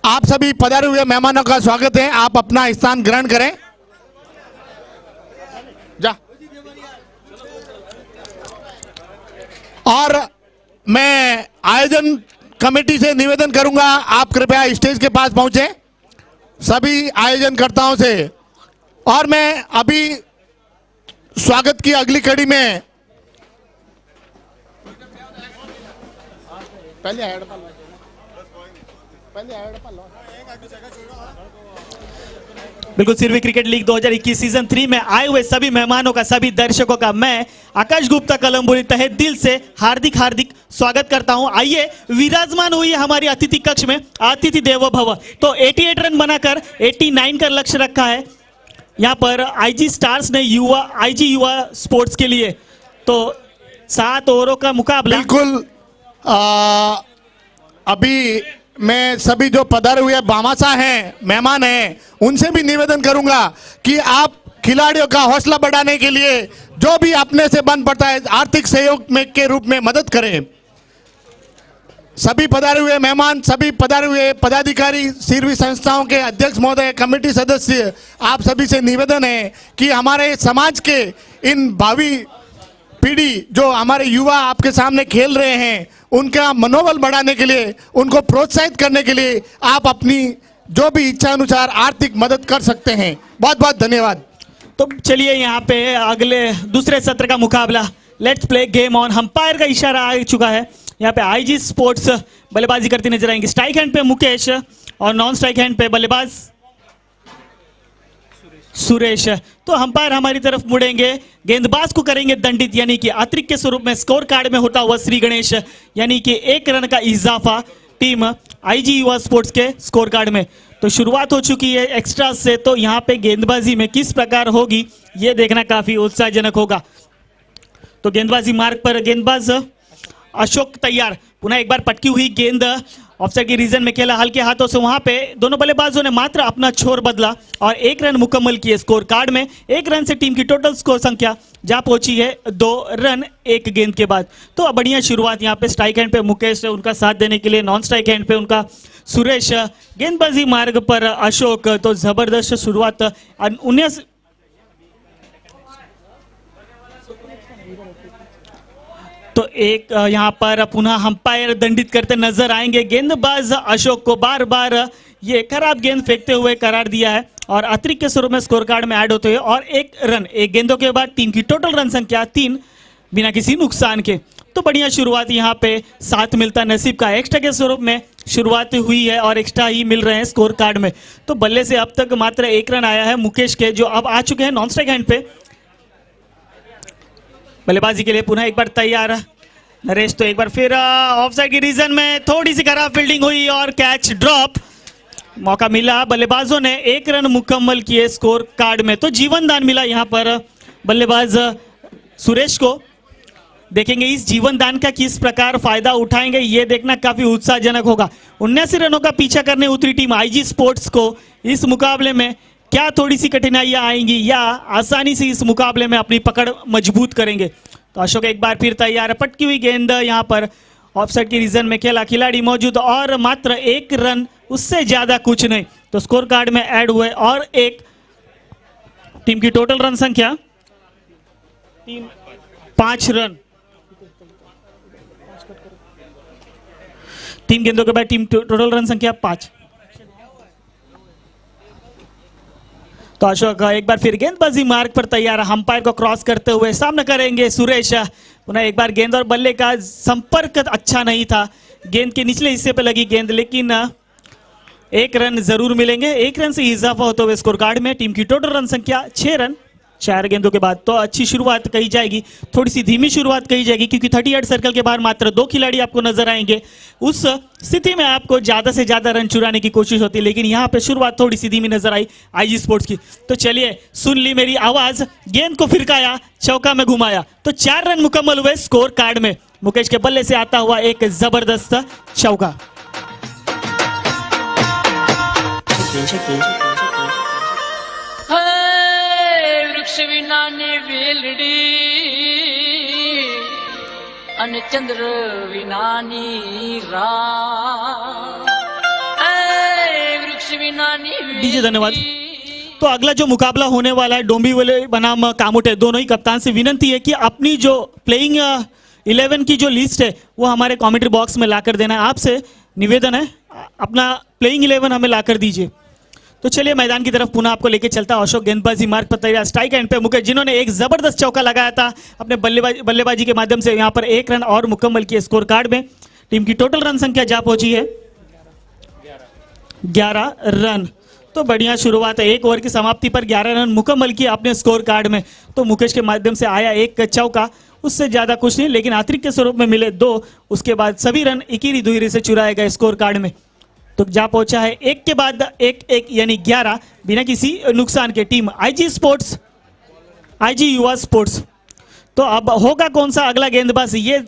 आप सभी पधारे हुए मेहमानों का स्वागत है, आप अपना स्थान ग्रहण करें। जा और मैं आयोजन कमेटी से निवेदन करूंगा, आप कृपया स्टेज के पास पहुंचे सभी आयोजनकर्ताओं से। और मैं अभी स्वागत की अगली कड़ी में बिल्कुल सिरवी क्रिकेट लीग 2021 सीजन 3 में आए हुए सभी मेहमानों का, सभी दर्शकों का मैं आकाश गुप्ता कलमपुरी तहे दिल से हार्दिक हार्दिक स्वागत करता हूं। आइए विराजमान हुई है हमारी अतिथि कक्ष में, अतिथि देवो भव। तो 88 रन बनाकर 89 का लक्ष्य रखा है यहाँ पर आईजी स्टार्स ने आईजी युवा स्पोर्ट्स के लिए। तो 7 ओवरों का मुकाबला। बिल्कुल अभी मैं सभी जो पधारे हुए भामाशाह हैं, मेहमान हैं, उनसे भी निवेदन करूंगा कि आप खिलाड़ियों का हौसला बढ़ाने के लिए जो भी अपने से बन पड़ता है आर्थिक सहयोग में के रूप में मदद करें। सभी पधारे हुए मेहमान, सभी पधारे हुए पदाधिकारी, सिरवी संस्थाओं के अध्यक्ष महोदय, कमेटी सदस्य, आप सभी से निवेदन है कि हमारे समाज के इन भावी पीढ़ी जो हमारे युवा आपके सामने खेल रहे हैं, उनका मनोबल बढ़ाने के लिए, उनको प्रोत्साहित करने के लिए आप अपनी जो भी इच्छा अनुसार आर्थिक मदद कर सकते हैं। बहुत बहुत धन्यवाद। तो चलिए यहाँ पे अगले दूसरे सत्र का मुकाबला, let's play game on. Umpire का इशारा आ चुका है। यहाँ पे आईजी स्पोर्ट्स बल्लेबाजी करती नजर आएंगे। स्ट्राइक हैंड पे मुकेश और नॉन स्ट्राइक हैंड पे बल्लेबाज सुरेश। तो अंपायर हमारी तरफ मुड़ेंगे, गेंदबाज को करेंगे दंडित, यानी कि अतिरिक्त के स्वरूप में स्कोर कार्ड में होता हुआ श्री गणेश, यानी कि 1 रन का इजाफा टीम आईजी युवा स्पोर्ट्स के स्कोर कार्ड में। तो शुरुआत हो चुकी है एक्स्ट्रा से। तो यहाँ पे गेंदबाजी में किस प्रकार होगी ये देखना काफी उत्साहजनक होगा। तो गेंदबाजी मार्ग पर गेंदबाज अशोक तैयार। पुनः एक बार पटकी हुई गेंद ऑफसाइड की रीजन में खेला हल्के हाथों से। वहां पे दोनों बल्लेबाजों ने मात्र अपना छोर बदला और 1 रन मुकम्मल किए स्कोर कार्ड में। 1 रन से टीम की टोटल स्कोर संख्या जा पहुंची है 2 रन 1 गेंद के बाद। तो बढ़िया शुरुआत यहाँ पे स्ट्राइक हैंड पे मुकेश, उनका साथ देने के लिए नॉन स्ट्राइक हैंड पे उनका सुरेश, गेंदबाजी मार्ग पर अशोक। तो जबरदस्त शुरुआत। 19 तो एक यहाँ पर पुनः अंपायर दंडित करते नजर आएंगे। गेंदबाज अशोक को बार बार ये खराब गेंद फेंकते हुए करार दिया है और अतिरिक्त के स्वरूप में स्कोर कार्ड में ऐड होते हुए और 1 रन 1 गेंदों के बाद टीम की टोटल रन संख्या 3 बिना किसी नुकसान के। तो बढ़िया शुरुआत यहाँ पे साथ मिलता नसीब का एक्स्ट्रा के स्वरूप में शुरुआत हुई है और एक्स्ट्रा ही मिल रहे हैं स्कोर कार्ड में। तो बल्ले से अब तक मात्र 1 रन आया है मुकेश के, जो अब आ चुके हैं नॉन स्ट्राइक हैंड पे। बल्लेबाजी के लिए पुनः एक बार तैयार नरेश। तो एक बार फिर ऑफसाइड की रीजन में थोड़ी सी खराब फील्डिंग हुई और कैच ड्रॉप। मौका मिला, बल्लेबाजों ने 1 रन मुकम्मल किए स्कोर कार्ड में। तो जीवन दान मिला यहाँ पर बल्लेबाज सुरेश को। देखेंगे इस जीवन दान का किस प्रकार फायदा उठाएंगे, ये देखना काफी उत्साहजनक होगा। 79 रनों का पीछा करने उतरी टीम आईजी स्पोर्ट्स को इस मुकाबले में क्या थोड़ी सी कठिनाइयां आएंगी या आसानी से इस मुकाबले में अपनी पकड़ मजबूत करेंगे। तो अशोक एक बार फिर तैयार है। पटकी हुई गेंद यहाँ पर ऑफसाइड की रीजन में खेला, खिलाड़ी मौजूद और मात्र 1 रन, उससे ज्यादा कुछ नहीं। तो स्कोर कार्ड में ऐड हुए और 1 टीम की टोटल रन संख्या 5 रन। 3 गेंदों के बाद टीम टोटल रन संख्या 5। तो अशोक एक बार फिर गेंदबाजी मार्ग पर तैयार, अंपायर को क्रॉस करते हुए सामने करेंगे सुरेश। पुनः एक बार गेंद और बल्ले का संपर्क अच्छा नहीं था, गेंद के निचले हिस्से पर लगी गेंद, लेकिन 1 रन जरूर मिलेंगे। 1 रन से इजाफा होते हुए स्कोर कार्ड में टीम की टोटल रन संख्या 6 रन 4 गेंदों के बाद। तो अच्छी शुरुआत कही जाएगी, थोड़ी सी धीमी शुरुआत कही जाएगी, क्योंकि 38 सर्कल के बाहर मात्र 2 खिलाड़ी आपको नजर आएंगे। उस स्थिति में आपको ज्यादा से ज्यादा रन चुराने की कोशिश होती है, लेकिन यहाँ पे शुरुआत थोड़ी सी धीमी नजर आई आईजी स्पोर्ट्स की। तो चलिए सुन ली मेरी आवाज, गेंद को फिरकाया, चौका में घुमाया, तो 4 रन मुकम्मल हुए स्कोर कार्ड में। मुकेश के बल्ले से आता हुआ एक जबरदस्त चौका। वृक्ष विनानी वेलड़ी अन चंद्र विनानी रात वृक्ष विनानी डीजे धन्यवाद। तो अगला जो मुकाबला होने वाला है डोंबिवली बनाम कामोटे, दोनों ही कप्तान से विनती है कि अपनी जो प्लेइंग 11 की जो लिस्ट है वो हमारे कमेंट्री बॉक्स में लाकर देना है। आपसे निवेदन है अपना प्लेइंग 11 हमें लाकर दीजिए। तो चलिए मैदान की तरफ पुनः आपको लेके चलता है अशोक गेंदबाजी मार्ग पर तैयार, स्ट्राइक एंड पे मुकेश जिन्होंने एक जबरदस्त चौका लगाया था अपने बल्लेबाजी के माध्यम से। यहाँ पर 1 रन और मुकम्मल किए स्कोर कार्ड में। टीम की टोटल रन संख्या जा पहुंची है 11 रन। तो बढ़िया शुरुआत है, 1 ओवर की समाप्ति पर 11 रन मुकम्मल किए अपने स्कोर कार्ड में। तो मुकेश के माध्यम से आया 1 चौका, उससे ज्यादा कुछ नहीं, लेकिन अतिरिक्त के स्वरूप में मिले 2। उसके बाद सभी रन इकीरी दुईरी से चुराए गए स्कोर कार्ड में। तो जा पहुंचा है 1 के बाद 1 यानी 11 बिना किसी नुकसान के। टीम आईजी युवा स्पोर्ट्स। तो अब होगा कौन सा अगला गेंदबाज, ये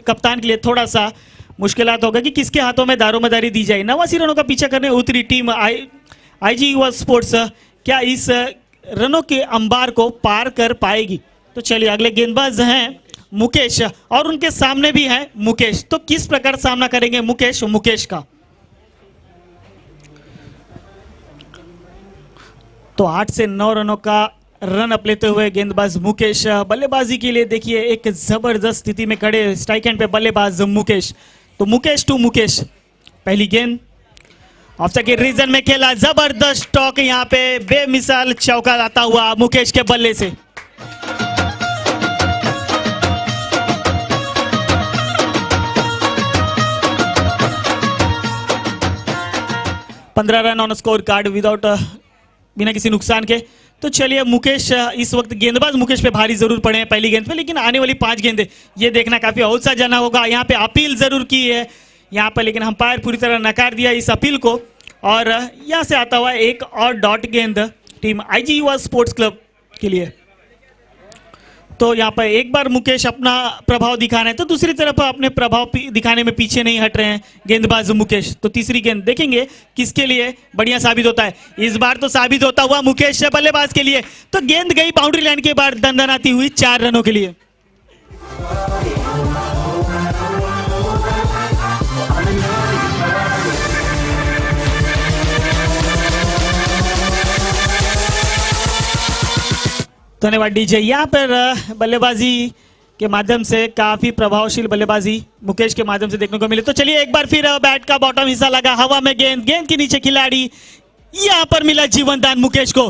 कप्तान के लिए थोड़ा सा मुश्किलात होगा कि किसके हाथों में दारोमदारी दी जाए। 89 रनों का पीछा करने उतरी टीम आईजी युवा स्पोर्ट्स क्या इस रनों के अंबार को पार कर पाएगी? तो चलिए अगले गेंदबाज हैं मुकेश और उनके सामने भी हैं मुकेश। तो किस प्रकार सामना करेंगे मुकेश का? तो 8 से 9 रनों का रन अप लेते हुए गेंदबाज मुकेश बल्लेबाजी के लिए देखिए एक जबरदस्त स्थिति में खड़े स्ट्राइक एंड पे बल्लेबाज मुकेश। तो मुकेश टू मुकेश, पहली गेंद ऑफ सेकंड रीजन में खेला, जबरदस्त टॉक यहाँ पे बेमिसाल चौका आता हुआ मुकेश के बल्ले से। पंद्रह run on score card without बिना किसी नुकसान के। तो चलिए मुकेश इस वक्त गेंदबाज मुकेश पे भारी जरूर पड़े हैं पहली गेंद पे, लेकिन आने वाली 5 गेंदें ये देखना काफी उत्साहजनक होगा। यहाँ पे अपील जरूर की है यहाँ पर, लेकिन अंपायर पूरी तरह नकार दिया इस अपील को। और यहाँ से आता हुआ एक और डॉट गेंद टीम आईजी युवा स्पोर्ट्स क्लब के लिए। तो यहाँ पर एक बार मुकेश अपना प्रभाव दिखाना है, तो दूसरी तरफ अपने प्रभाव दिखाने में पीछे नहीं हट रहे हैं गेंदबाज मुकेश। तो तीसरी गेंद देखेंगे किसके लिए बढ़िया साबित होता है। इस बार तो साबित होता हुआ मुकेश बल्लेबाज के लिए। तो गेंद गई बाउंड्री लाइन के बाद दंदनाती हुई 4 रनों के लिए। धन्यवाद डीजे। यहाँ पर बल्लेबाजी के माध्यम से काफी प्रभावशील बल्लेबाजी मुकेश के माध्यम से देखने को मिले। तो चलिए एक बार फिर बैट का बॉटम हिस्सा लगा हवा में, गेंद के नीचे खिलाड़ी, यहाँ पर मिला जीवनदान मुकेश को।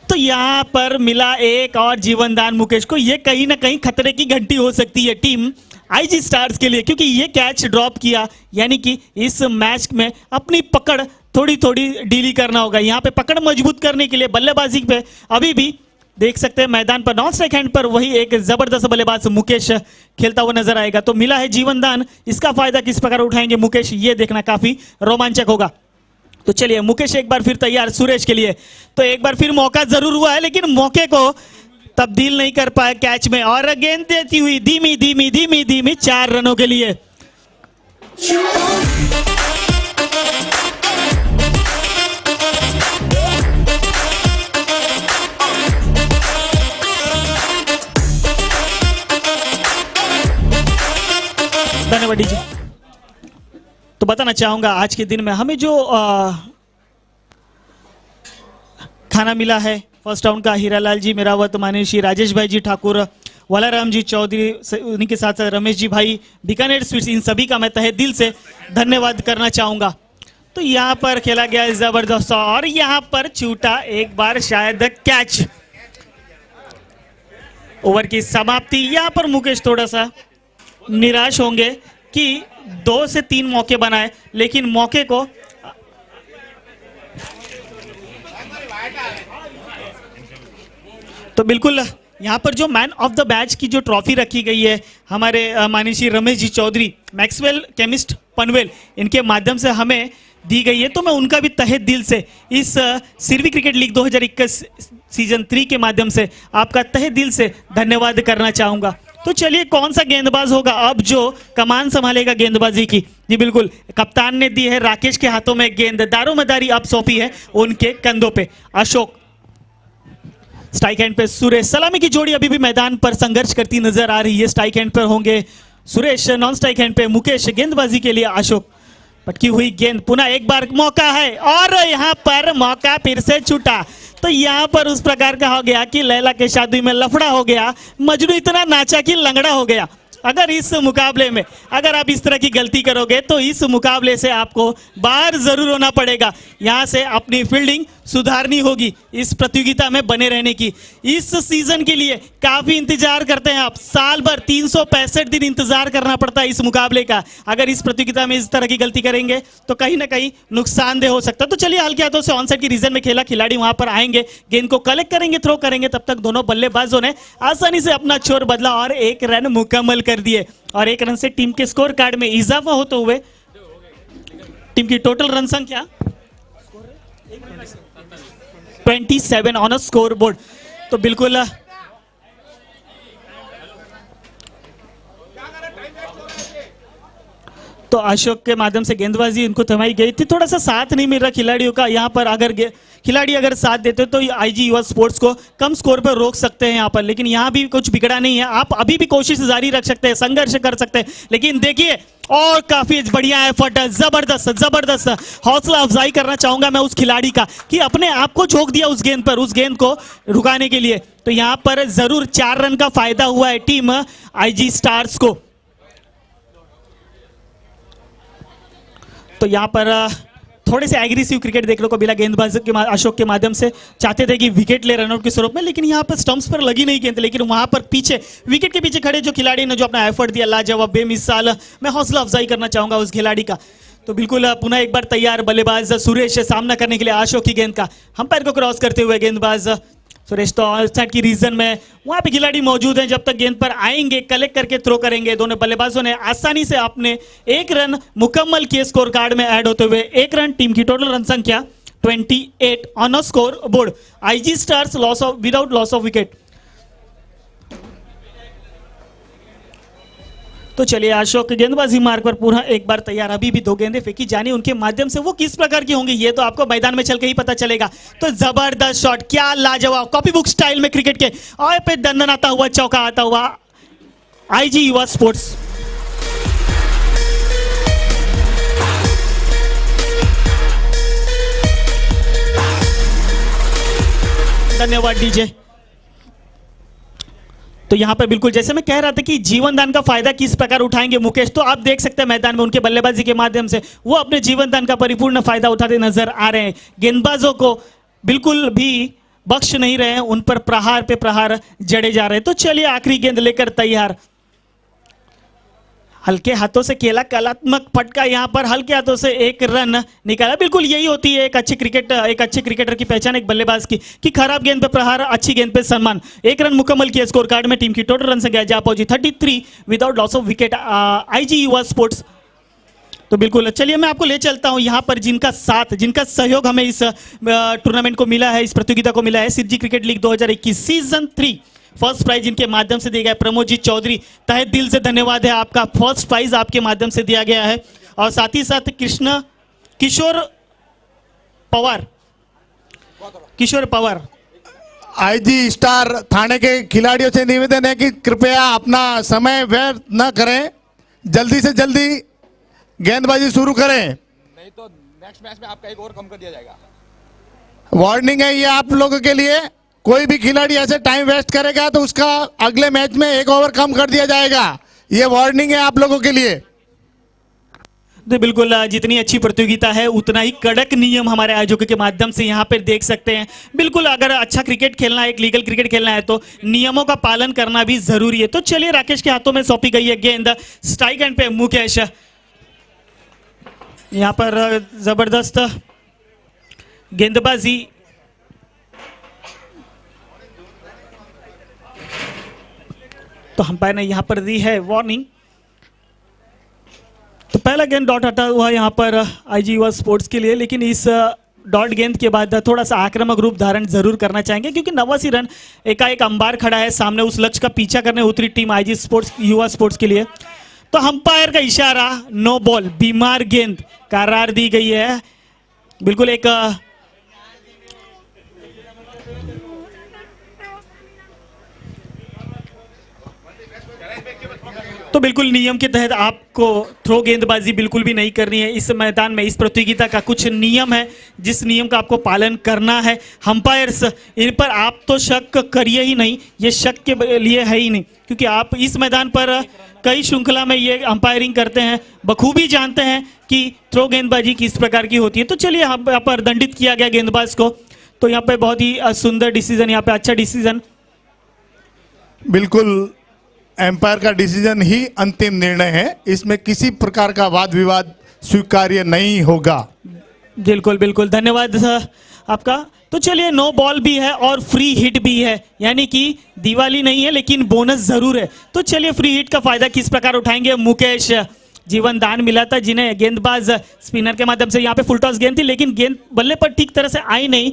तो यहाँ पर मिला एक और जीवनदान मुकेश को। ये कहीं ना कहीं खतरे की घंटी हो सकती है टीम आईजी स्टार्स के लिए, क्योंकि ये कैच ड्रॉप किया यानी कि इस मैच में अपनी पकड़ थोड़ी ढीली करना होगा। यहाँ पे पकड़ मजबूत करने के लिए बल्लेबाजी पे अभी भी देख सकते हैं मैदान पर नॉन स्ट्राइक हैंड पर वही एक जबरदस्त बल्लेबाज मुकेश खेलता हुआ नजर आएगा। तो मिला है जीवनदान, इसका फायदा किस प्रकार उठाएंगे मुकेश, ये देखना काफी रोमांचक होगा। तो चलिए मुकेश एक बार फिर तैयार सुरेश के लिए। तो एक बार फिर मौका जरूर हुआ है, लेकिन मौके को तब्दील नहीं कर पाया कैच में, और गेंद देती हुई धीमी 4 रनों के लिए। धन्यवाद डीजे। तो बताना चाहूंगा आज के दिन में हमें जो खाना मिला है फर्स्ट राउंड का, हीरालाल जी मेरावत, माननीय श्री राजेश भाई जी ठाकुर, वालाराम जी चौधरी, उन्हीं के साथ साथ रमेश जी भाई, बीकानेर स्वीट्स, इन सभी का मैं तहे दिल से धन्यवाद करना चाहूंगा। तो यहाँ पर खेला गया जबरदस्त, और यहाँ पर छूटा एक बार शायद कैच। ओवर की समाप्ति। यहाँ पर मुकेश थोड़ा सा निराश होंगे कि 2 से 3 मौके बनाए, लेकिन मौके को तो बिल्कुल यहाँ पर जो मैन ऑफ द मैच की जो ट्रॉफी रखी गई है हमारे माननीय श्री रमेश जी चौधरी, मैक्सवेल केमिस्ट पनवेल, इनके माध्यम से हमें दी गई है। तो मैं उनका भी तहे दिल से इस सिरवी क्रिकेट लीग 2021 सीजन 3 के माध्यम से आपका तहे दिल से धन्यवाद करना चाहूंगा। तो चलिए कौन सा गेंदबाज होगा अब जो कमान संभालेगा गेंदबाजी की? जी बिल्कुल, कप्तान ने दी है राकेश के हाथों में गेंद, दारोमदारी अब सौंपी है उनके कंधों पे। अशोक स्ट्राइक हैंड पे सुरेश, सलामी की जोड़ी अभी भी मैदान पर संघर्ष करती नजर आ रही है। स्ट्राइक हैंड पर होंगे सुरेश, नॉन स्ट्राइक हैंड पे मुकेश, गेंदबाजी के लिए अशोक। पटकी हुई गेंद, पुनः एक बार मौका है और यहाँ पर मौका फिर से छूटा। तो यहाँ पर उस प्रकार का हो गया कि लैला के शादी में लफड़ा हो गया, मजनू इतना नाचा कि लंगड़ा हो गया। अगर इस मुकाबले में अगर आप इस तरह की गलती करोगे तो इस मुकाबले से आपको बाहर जरूर होना पड़ेगा। यहाँ से अपनी फील्डिंग सुधारनी होगी इस प्रतियोगिता में बने रहने की। इस सीजन के लिए काफी इंतजार करते हैं आप, साल भर 365 दिन इंतजार करना पड़ता है इस मुकाबले का। अगर इस प्रतियोगिता में इस तरह की गलती करेंगे तो कहीं ना कहीं नुकसानदेह हो सकता है। तो चलिए हल्के हाथों से ऑनसाइड की रीजन में खेला, खिलाड़ी वहां पर आएंगे, गेंद को कलेक्ट करेंगे, थ्रो करेंगे। तब तक दोनों बल्लेबाजों ने आसानी से अपना छोर बदला और एक रन मुकम्मल कर दिए और एक रन से टीम के स्कोर कार्ड में इजाफा होते हुए टीम की टोटल रन संख्या 27 ऑन अ स्कोर बोर्ड। तो बिल्कुल तो अशोक के माध्यम से गेंदबाजी इनको थमाई गई थी, थोड़ा सा साथ नहीं मिल रहा खिलाड़ियों का। यहाँ पर अगर खिलाड़ी अगर साथ देते तो आईजी युवा स्पोर्ट्स को कम स्कोर पर रोक सकते हैं यहाँ पर, लेकिन यहाँ भी कुछ बिगड़ा नहीं है। आप अभी भी कोशिश जारी रख सकते हैं, संघर्ष कर सकते हैं। लेकिन देखिए और काफी बढ़िया एफर्ट, जबरदस्त जबरदस्त हौसला अफजाई करना चाहूंगा मैं उस खिलाड़ी का कि अपने आप को झोंक दिया उस गेंद पर, उस गेंद को रुकाने के लिए। तो यहाँ पर जरूर 4 रन का फायदा हुआ है टीम आईजी स्टार्स को। तो यहाँ पर थोड़े से एग्रेसिव क्रिकेट देखने को मिला गेंदबाज के अशोक के माध्यम से। चाहते थे कि विकेट ले रनआउट के स्वरूप में, लेकिन यहाँ पर स्टंप्स पर लगी नहीं गेंद। लेकिन वहां पर पीछे विकेट के पीछे खड़े जो खिलाड़ी ने जो अपना एफर्ट दिया, लाजवाब बेमिसाल, मैं हौसला अफजाई करना चाहूंगा उस खिलाड़ी का। तो बिल्कुल पुनः एक बार तैयार बल्लेबाज सुरेश सामना करने के लिए अशोक की गेंद का। अंपायर को क्रॉस करते हुए गेंदबाज सुरेश तो ऑलसाइड की रीजन में वहां पे खिलाड़ी मौजूद हैं, जब तक गेंद पर आएंगे कलेक्ट करके थ्रो करेंगे। दोनों बल्लेबाजों ने आसानी से अपने एक रन मुकम्मल किए स्कोर कार्ड में ऐड होते हुए। 1 रन, टीम की टोटल रन संख्या 28 on a score board. IG stars loss of without loss of wicket. तो चलिए अशोक गेंदबाजी मार्ग पर पूरा एक बार तैयार। अभी भी 2 गेंदें फेंकी जानी, उनके माध्यम से वो किस प्रकार की होंगी ये तो आपको मैदान में चल के ही पता चलेगा। तो जबरदस्त शॉट, क्या लाजवाब कॉपी बुक स्टाइल में क्रिकेट के और पे दंदन आता हुआ चौका आता हुआ आईजी युवा स्पोर्ट्स। धन्यवाद डीजे। तो यहाँ पर बिल्कुल जैसे मैं कह रहा था कि जीवन दान का फायदा किस प्रकार उठाएंगे मुकेश, तो आप देख सकते हैं मैदान में उनके बल्लेबाजी के माध्यम से वो अपने जीवन दान का परिपूर्ण फायदा उठाते नजर आ रहे हैं। गेंदबाजों को बिल्कुल भी बख्श नहीं रहे हैं, उन पर प्रहार पे प्रहार जड़े जा रहे हैं। तो चलिए आखिरी गेंद लेकर तैयार। हल्के हाथों से खेला, कलात्मक फटका, यहाँ पर हल्के हाथों से 1 रन निकाला। बिल्कुल यही होती है एक अच्छे क्रिकेटर की पहचान एक बल्लेबाज की कि खराब गेंद पे प्रहार, अच्छी गेंद पे सम्मान। 1 रन मुकम्मल किया स्कोर कार्ड में। टीम की टोटल रन संख्या जा पहुंची 33 without loss of wicket IG युवा स्पोर्ट्स। तो बिल्कुल चलिए मैं आपको ले चलता हूं यहाँ पर जिनका साथ, जिनका सहयोग हमें इस टूर्नामेंट को मिला है, इस प्रतियोगिता को मिला है। Sirji cricket league 2021 season 3 first prize इनके माध्यम से दिया गया। प्रमोदजीत चौधरी, तहे दिल से धन्यवाद है आपका, फर्स्ट प्राइज आपके माध्यम से दिया गया है। और साथ ही साथ किशोर पवार आईजी स्टार थाने के खिलाड़ियों से निवेदन है कि कृपया अपना समय व्यर्थ न करें, जल्दी से जल्दी गेंदबाजी शुरू करें, नहीं तो नेक्स्ट मैच में आपका 1 ओवर कम कर दिया जाएगा। वार्निंग है ये आप लोगों के लिए। कोई भी खिलाड़ी ऐसे टाइम वेस्ट करेगा तो उसका अगले मैच में 1 ओवर कम कर दिया जाएगा। ये वार्निंग है आप लोगों के लिए। तो बिल्कुल जितनी अच्छी प्रतियोगिता है उतना ही कड़क नियम हमारे आयोजकों के माध्यम से यहाँ पर देख सकते हैं। बिल्कुल अगर अच्छा क्रिकेट खेलना है, एक लीगल क्रिकेट खेलना है तो नियमों का पालन करना भी जरूरी है। तो चलिए राकेश के हाथों में सौंपी गई है गेंद। स्ट्राइक एंड पे मुकेश, यहाँ पर जबरदस्त गेंदबाजी। तो अंपायर ने यहां पर दी है वार्निंग। तो पहला गेंद डॉट हटा हुआ यहां पर आईजी युवा स्पोर्ट्स के लिए, लेकिन इस डॉट गेंद के बाद थोड़ा सा आक्रामक रूप धारण जरूर करना चाहेंगे, क्योंकि 89 रन एकाएक अंबार खड़ा है सामने, उस लक्ष्य का पीछा करने उतरी टीम आईजी स्पोर्ट्स युवा स्पोर्ट्स के लिए। तो अंपायर का इशारा नो बॉल, बीमार गेंद करार दी गई है। बिल्कुल एक तो बिल्कुल नियम के तहत आपको थ्रो गेंदबाजी बिल्कुल भी नहीं करनी है इस मैदान में। इस प्रतियोगिता का कुछ नियम है जिस नियम का आपको पालन करना है। अंपायर्स इन पर आप तो शक करिए ही नहीं, ये शक के लिए है ही नहीं, क्योंकि आप इस मैदान पर कई श्रृंखला में ये अंपायरिंग करते हैं, बखूबी जानते हैं कि थ्रो गेंदबाजी किस प्रकार की होती है। तो चलिए यहाँ पर दंडित किया गया गेंदबाज को, तो यहाँ पे बहुत ही सुंदर डिसीजन, यहाँ पे अच्छा डिसीजन। बिल्कुल एम्पायर का डिसीजन ही अंतिम निर्णय है, इसमें किसी प्रकार का वाद विवाद स्वीकार्य नहीं होगा। बिल्कुल बिल्कुल, धन्यवाद आपका। तो चलिए नो बॉल भी है और फ्री हिट भी है, यानी कि दिवाली नहीं है लेकिन बोनस जरूर है। तो चलिए फ्री हिट का फायदा किस प्रकार उठाएंगे। मुकेश जीवन दान मिला था, जिन्हें गेंदबाज स्पिनर के माध्यम से यहाँ पे फुल टॉस गेंद थी, लेकिन गेंद बल्ले पर ठीक तरह से आई नहीं,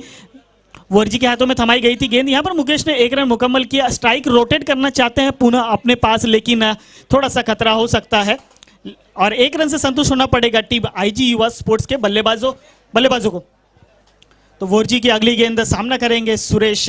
वर्जी के हाथों में थमाई गई थी गेंद। यहाँ पर मुकेश ने 1 रन मुकम्मल किया। स्ट्राइक रोटेट करना चाहते हैं पुनः अपने पास, लेकिन थोड़ा सा खतरा हो सकता है और 1 रन से संतुष्ट होना पड़ेगा टीम आईजी युवा स्पोर्ट्स के बल्लेबाजों को। तो वर्जी की अगली गेंद सामना करेंगे सुरेश।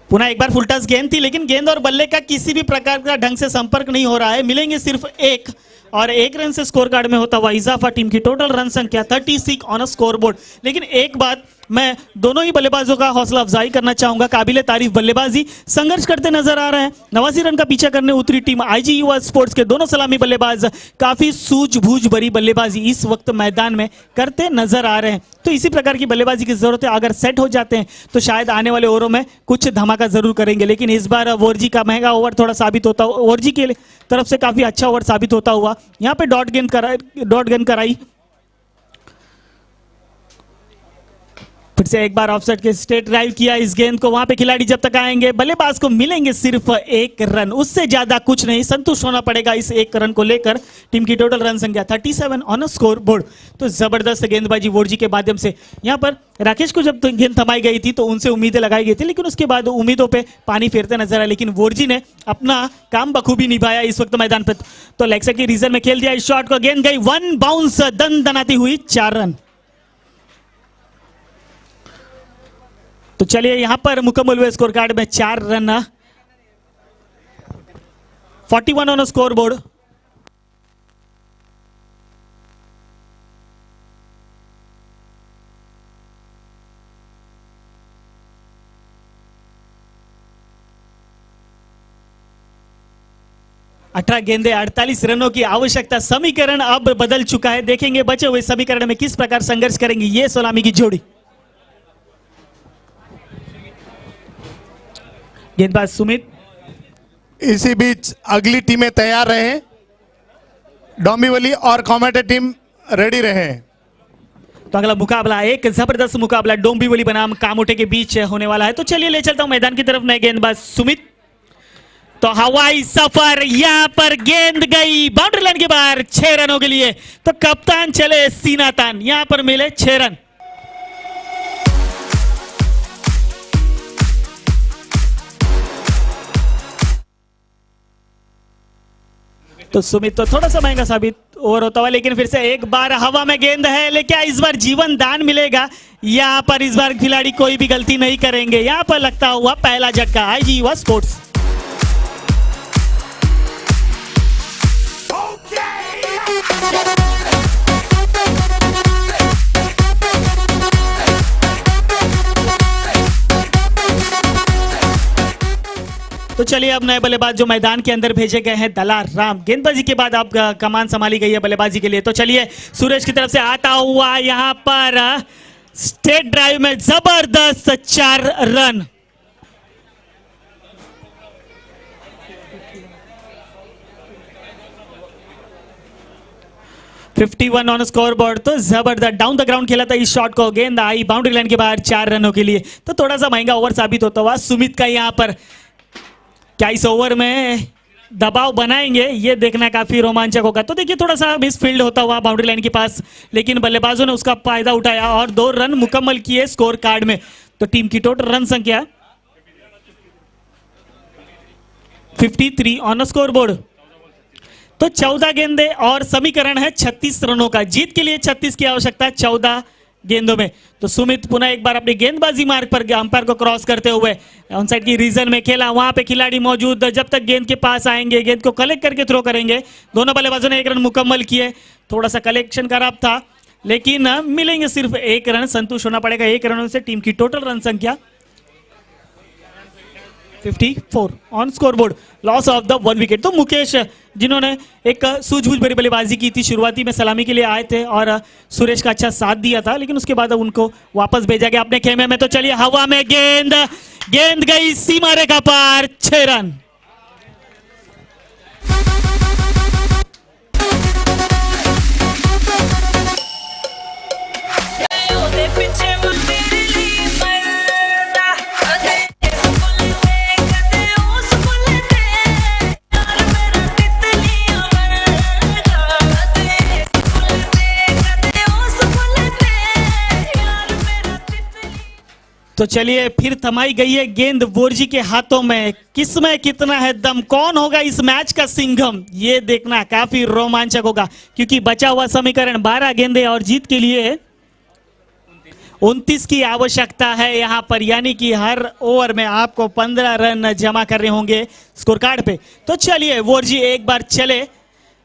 पुनः एक बार फुल टॉस गेंद थी, लेकिन गेंद और बल्ले का किसी भी प्रकार का ढंग से संपर्क नहीं हो रहा है। मिलेंगे सिर्फ 1 और 1 रन से स्कोर कार्ड में होता हुआ इजाफा। टीम की टोटल रन संख्या 36 ऑन अ स्कोर बोर्ड। लेकिन एक बात मैं दोनों ही बल्लेबाजों का हौसला अफजाई करना चाहूंगा, काबिले तारीफ बल्लेबाजी संघर्ष करते नजर आ रहे हैं। 89 रन का पीछा करने उतरी टीम आईजी युवा स्पोर्ट्स के दोनों सलामी बल्लेबाज काफी सूझबूझ भरी बल्लेबाजी इस वक्त मैदान में करते नजर आ रहे हैं। तो इसी प्रकार की बल्लेबाजी की जरूरत है। अगर सेट हो जाते हैं तो शायद आने वाले ओवरों में कुछ धमाका जरूर करेंगे, लेकिन इस बार वर्जी का महंगा ओवर थोड़ा साबित होता हुआ, वर्जी के तरफ से काफी अच्छा ओवर साबित होता हुआ। यहाँ पे डॉट गेंद कराई, फिर से एक बार ऑफसाइड के स्ट्रेट ड्राइव किया इस गेंद को। वहां पे खिलाड़ी जब तक आएंगे बल्लेबाज को मिलेंगे सिर्फ 1 रन, उससे ज्यादा कुछ नहीं। संतुष्ट होना पड़ेगा इस 1 रन को लेकर। टीम की टोटल रन संख्या 37 ऑन अ स्कोर बोर्ड। तो जबरदस्त गेंदबाजी वर्जी के माध्यम से। यहाँ पर राकेश को जब गेंद थमाई गई थी तो उनसे उम्मीदें लगाई गई थी, लेकिन उसके बाद उम्मीदों पे पानी फेरते नजर आए, लेकिन वर्जी ने अपना काम बखूबी निभाया इस वक्त मैदान पर। तो लेग साइड के रीजन में खेल दिया इस शॉट को, गेंद गई 1 बाउंस, दन दनाती हुई 4 रन। तो चलिए यहां पर मुकम्मल हुए स्कोर कार्ड में 4 रन, 41 ऑन स्कोर बोर्ड। अठारह गेंदे 48 रनों की आवश्यकता। समीकरण अब बदल चुका है, देखेंगे बचे हुए समीकरण में किस प्रकार संघर्ष करेंगे ये सलामी की जोड़ी। गेंदबाज सुमित। इसी बीच अगली टीमें तैयार रहे, डोंबिवली और कॉमेटर टीम रेडी रहे। तो अगला मुकाबला एक जबरदस्त मुकाबला डोंबिवली बनाम कामोटे के बीच होने वाला है। तो चलिए ले चलता हूं मैदान की तरफ मैं गेंदबाज सुमित। तो हवाई सफर, यहां पर गेंद गई बाउंड्री लाइन के बाहर 6 रनों के लिए। तो कप्तान चले सीना तान, यहां पर मिले 6 रन। तो सुमित तो थोड़ा सा महंगा साबित ओवर होता हुआ, लेकिन फिर से एक बार हवा में गेंद है, लेकिन क्या इस बार जीवन दान मिलेगा? यहां पर इस बार खिलाड़ी कोई भी गलती नहीं करेंगे। यहां पर लगता हुआ पहला झटका आईजी युवा स्पोर्ट्स। तो चलिए अब नए बल्लेबाज जो मैदान के अंदर भेजे गए हैं दलार राम। गेंदबाजी के बाद आप कमान संभाली गई है बल्लेबाजी के लिए। तो चलिए सुरेश की तरफ से आता हुआ यहां पर स्ट्रेट ड्राइव में जबरदस्त 4 रन। (51 on score board. तो जबरदस्त डाउन द ग्राउंड खेला था इस शॉट को, गेंद आई बाउंड्री लाइन के बाहर 4 रनों के लिए। तो थोड़ा सा महंगा ओवर साबित होता हुआ सुमित का यहां पर। क्या इस ओवर में दबाव बनाएंगे, ये देखना काफी रोमांचक होगा। तो देखिए थोड़ा सा मिस फील्ड होता हुआ बाउंड्री लाइन के पास, लेकिन बल्लेबाजों ने उसका फायदा उठाया और 2 रन मुकम्मल किए स्कोर कार्ड में। तो टीम की टोटल रन संख्या 53 ऑन स्कोर बोर्ड। तो 14 गेंदे और समीकरण है 36 रनों का। जीत के लिए 36 की आवश्यकता है 14 गेंदों में। तो सुमित पुनः एक बार अपनी गेंदबाजी मार्ग पर अंपायर को क्रॉस करते हुए ऑन साइड की रीजन में खेला। वहां पे खिलाड़ी मौजूद, जब तक गेंद के पास आएंगे गेंद को कलेक्ट करके थ्रो करेंगे। दोनों बल्लेबाजों ने 1 रन मुकम्मल किए। थोड़ा सा कलेक्शन खराब था, लेकिन मिलेंगे सिर्फ 1 रन। संतुष्ट होना पड़ेगा 1 रनों से। टीम की टोटल रन संख्या 54 on score board. Loss of the 1 wicket. तो मुकेश जिन्होंने एक सूझबूझ भरी बल्लेबाजी की थी, शुरुआती में सलामी के लिए आए थे और सुरेश का अच्छा साथ दिया था, लेकिन उसके बाद उनको वापस भेजा गया अपने खेमे में। तो चलिए हवा में गेंद गई सीमा रेखा पार, 6 रन। तो चलिए फिर थमाई गई है गेंद वोरजी के हाथों में। किसमें कितना है दम, कौन होगा इस मैच का सिंघम, ये देखना काफी रोमांचक होगा, क्योंकि बचा हुआ समीकरण 12 गेंदे और जीत के लिए 29 की आवश्यकता है यहां पर। यानी कि हर ओवर में आपको 15 रन जमा करने होंगे स्कोर कार्ड पे। तो चलिए वोरजी एक बार चले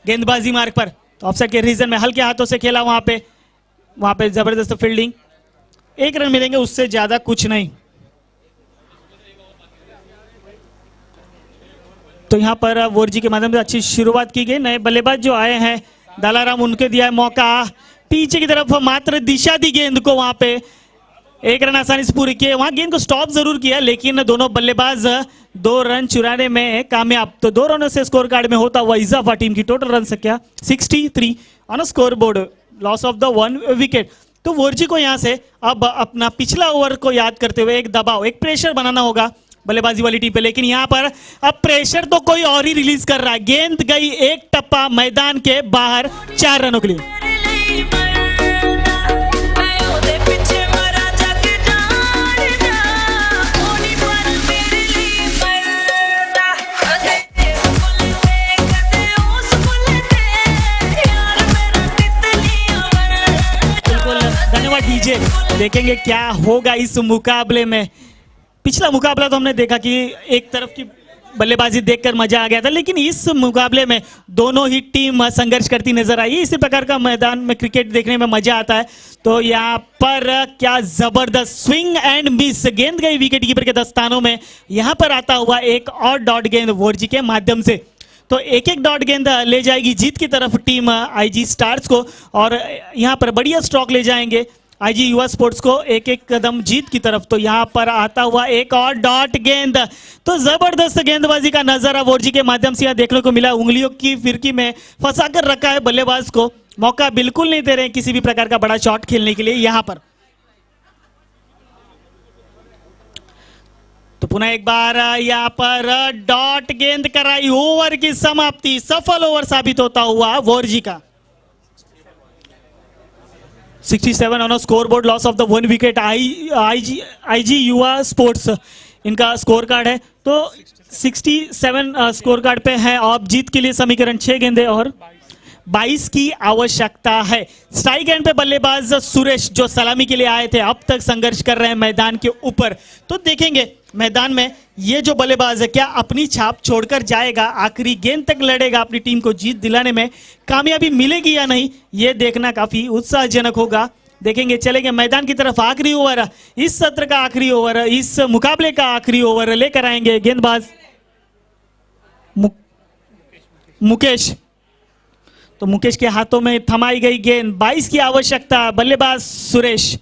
गेंदबाजी मार्ग पर। तो ऑफसाइड के रीजन में हल्के हाथों से खेला, वहां पे जबरदस्त फील्डिंग। 1 रन मिलेंगे, उससे ज्यादा कुछ नहीं। तो यहां पर वोरजी के माध्यम से अच्छी शुरुआत की गई। नए बल्लेबाज जो आए हैं दालाराम, उनके दिया है मौका। पीछे की तरफ मात्र दिशा दी गेंद को, वहां पे 1 रन आसानी से पूरी किए। वहां गेंद को स्टॉप जरूर किया, लेकिन दोनों बल्लेबाज 2 रन चुराने में कामयाब। तो 2 रनों से स्कोर कार्ड में होता हुआ इजाफा। टीम की टोटल रन संख्या 63 on score board. Loss of the 1 wicket. तो वोरजी को यहां से अब अपना पिछला ओवर को याद करते हुए एक दबाव, एक प्रेशर बनाना होगा बल्लेबाजी वाली टीम पे। लेकिन यहां पर अब प्रेशर तो कोई और ही रिलीज कर रहा है। गेंद गई एक टप्पा मैदान के बाहर, 4 रनों के लिए। डीजे देखेंगे क्या होगा इस मुकाबले में। पिछला मुकाबला तो हमने देखा कि एक तरफ की बल्लेबाजी देखकर मजा आ गया था, लेकिन इस मुकाबले में दोनों ही टीम संघर्ष करती नजर आई। इसी प्रकार का मैदान में क्रिकेट देखने में मजा आता है। तो यहाँ पर क्या जबरदस्त स्विंग एंड मिस, गेंद गई विकेट कीपर के दस्तानों में। यहाँ पर आता हुआ एक और डॉट गेंद वोरजी के माध्यम से। तो एक डॉट गेंद ले जाएगी जीत की तरफ टीम आईजी स्टार्स को, और यहाँ पर बढ़िया स्ट्रोक ले जाएंगे आईजी युवा स्पोर्ट्स को एक कदम जीत की तरफ। तो यहाँ पर आता हुआ एक और डॉट गेंद। तो जबरदस्त गेंदबाजी का नजारा वोरजी के माध्यम से यहाँ देखने को मिला। उंगलियों की फिरकी में फंसा कर रखा है बल्लेबाज को, मौका बिल्कुल नहीं दे रहे हैं किसी भी प्रकार का बड़ा शॉट खेलने के लिए यहाँ पर। तो पुनः एक बार यहाँ पर डॉट गेंद कराई, ओवर की समाप्ति, सफल ओवर साबित होता हुआ वोरजी का। 67 on score board. Loss of the 1 wicket. IG युवा स्पोर्ट्स इनका स्कोर कार्ड है। तो 67 स्कोर कार्ड पे है। अब जीत के लिए समीकरण 6 गेंदे और 22 की आवश्यकता है। स्ट्राइक एंड पे बल्लेबाज सुरेश जो सलामी के लिए आए थे, अब तक संघर्ष कर रहे हैं मैदान के ऊपर। तो देखेंगे मैदान में ये जो बल्लेबाज है क्या अपनी छाप छोड़कर जाएगा, आखिरी गेंद तक लड़ेगा, अपनी टीम को जीत दिलाने में कामयाबी मिलेगी या नहीं, ये देखना काफी उत्साहजनक होगा। देखेंगे चलेंगे मैदान की तरफ। आखिरी ओवर, इस सत्र का आखिरी ओवर, इस मुकाबले का आखिरी ओवर लेकर आएंगे गेंदबाज मुकेश। तो मुकेश के हाथों में थमाई गई गेंद, 22 की आवश्यकता। बल्लेबाज सुरेश,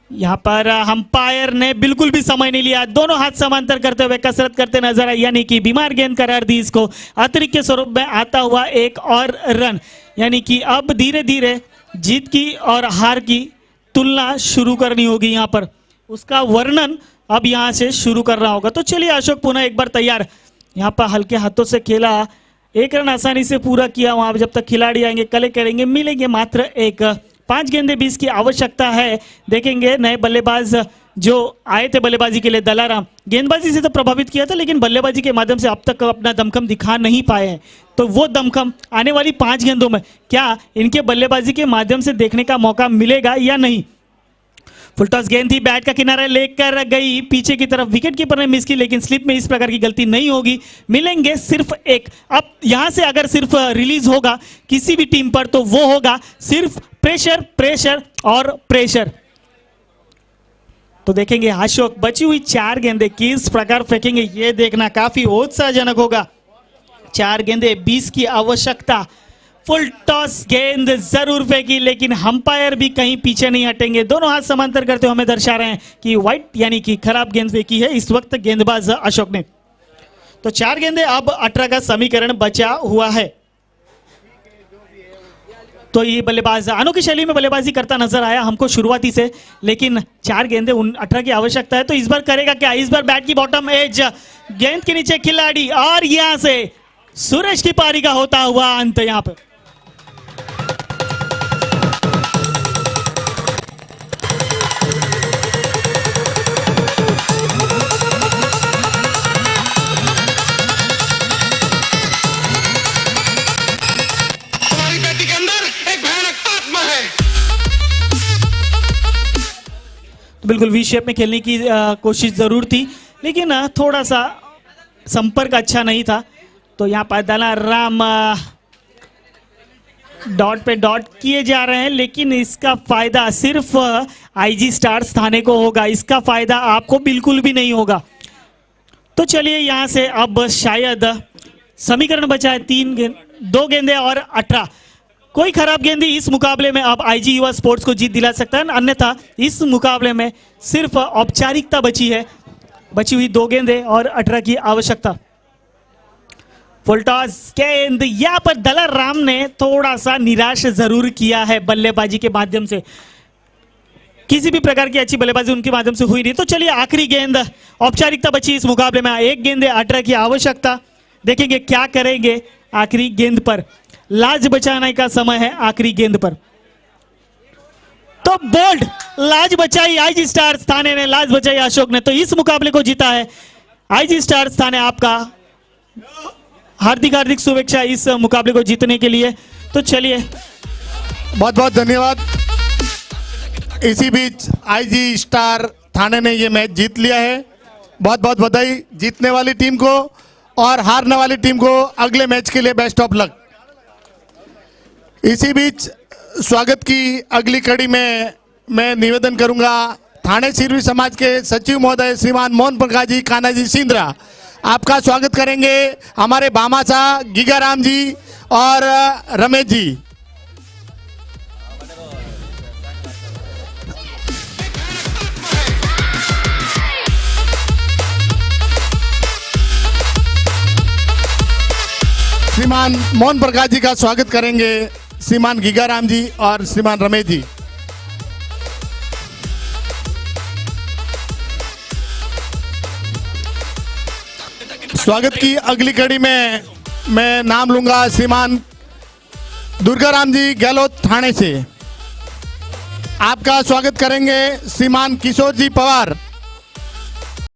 यहां पर अंपायर ने बिल्कुल भी समय नहीं लिया, दोनों हाथ समांतर करते हुए कसरत करते नजर आए, यानी कि बीमार गेंद करार दी इसको। अतिरिक्त के स्वरूप में आता हुआ एक और रन, यानी कि अब धीरे धीरे जीत की और हार की तुलना शुरू करनी होगी। यहां पर उसका वर्णन अब यहां से शुरू करना होगा। तो चलिए अशोक पुनः एक बार तैयार। यहाँ पर हल्के हाथों से खेला, एक रन आसानी से पूरा किया। वहां जब तक खिलाड़ी आएंगे कलेक्ट करेंगे, मिलेंगे मात्र एक। 5 गेंदे 20 की आवश्यकता है। देखेंगे नए बल्लेबाज जो आए थे बल्लेबाजी के लिए, दलाराम गेंदबाजी से तो प्रभावित किया था, लेकिन बल्लेबाजी के माध्यम से अब तक अपना दमखम दिखा नहीं पाए हैं। तो वो दमखम आने वाली 5 गेंदों में क्या इनके बल्लेबाजी के माध्यम से देखने का मौका मिलेगा या नहीं। फुल टॉस गेंद थी, बैट का किनारा लेकर गई पीछे की तरफ, विकेट कीपर ने मिस की, लेकिन स्लिप में इस प्रकार की गलती नहीं होगी। मिलेंगे सिर्फ एक। अब यहां से अगर सिर्फ रिलीज होगा किसी भी टीम पर तो वो होगा सिर्फ प्रेशर, प्रेशर और प्रेशर। तो देखेंगे अशोक बची हुई 4 गेंदे किस प्रकार फेंकेंगे, ये देखना काफी उत्साहजनक होगा। 4 गेंदे 20 की आवश्यकता। फुल टॉस गेंद जरूर फेंकी, लेकिन अंपायर भी कहीं पीछे नहीं हटेंगे। दोनों हाथ समांतर करते हुए हमें दर्शा रहे हैं कि वाइट यानी कि खराब गेंद फेंकी है इस वक्त गेंदबाज अशोक ने। तो 4 गेंदे, अब 18 का समीकरण बचा हुआ है। तो ये बल्लेबाज अनोखी शैली में बल्लेबाजी करता नजर आया हमको शुरुआती से, लेकिन 4 गेंदे 18 की आवश्यकता है। तो इस बार करेगा क्या? इस बार बैट की बॉटम एज, गेंद के नीचे खिलाड़ी, और यहां से सुरेश की पारी का होता हुआ अंत। यहां पर बिल्कुल वी शेप में खेलने की कोशिश जरूर थी, लेकिन थोड़ा सा संपर्क अच्छा नहीं था। तो यहाँ पर दलाराम डॉट पे डॉट किए जा रहे हैं, लेकिन इसका फायदा सिर्फ आईजी स्टार्स थाने को होगा, इसका फायदा आपको बिल्कुल भी नहीं होगा। तो चलिए यहाँ से अब शायद समीकरण बचा है 2 गेंदे और 18। कोई खराब गेंदी इस मुकाबले में अब आईजी युवा स्पोर्ट्स को जीत दिला सकता है, अन्यथा इस मुकाबले में सिर्फ औपचारिकता बची है। बची हुई 2 गेंदे और 18 की आवश्यकता। फुल टॉस गेंद, यहां पर दलाराम ने थोड़ा सा निराश जरूर किया है बल्लेबाजी के माध्यम से। किसी भी प्रकार की अच्छी बल्लेबाजी उनके माध्यम से हुई नहीं। तो चलिए आखिरी गेंद, औपचारिकता बची इस मुकाबले में। 1 गेंदे 18 की आवश्यकता। देखेंगे क्या करेंगे आखिरी गेंद पर। लाज बचाने का समय है आखिरी गेंद पर। तो बोल्ड लाज बचाई आईजी स्टार्स थाने ने, लाज बचाई अशोक ने। तो इस मुकाबले को जीता है आईजी स्टार्स थाने। आपका हार्दिक हार्दिक शुभेच्छा इस मुकाबले को जीतने के लिए। तो चलिए बहुत बहुत धन्यवाद। इसी बीच आईजी स्टार थाने ने ये मैच जीत लिया है। बहुत बहुत बधाई जीतने वाली टीम को, और हारने वाली टीम को अगले मैच के लिए बेस्ट ऑफ लक। इसी बीच स्वागत की अगली कड़ी में मैं निवेदन करूंगा थाने सिरवी समाज के सचिव महोदय श्रीमान मोहन प्रकाश जी कानाजी सिंद्रा, आपका स्वागत करेंगे हमारे भामासा गीगाराम जी और रमेश जी। श्रीमान मोहन प्रकाश जी का स्वागत करेंगे श्रीमान गीगाराम जी और श्रीमान रमेश जी। स्वागत की अगली कड़ी में मैं नाम लूंगा श्रीमान दुर्गाराम जी गहलोत थाने से। आपका स्वागत करेंगे श्रीमान किशोर जी पवार।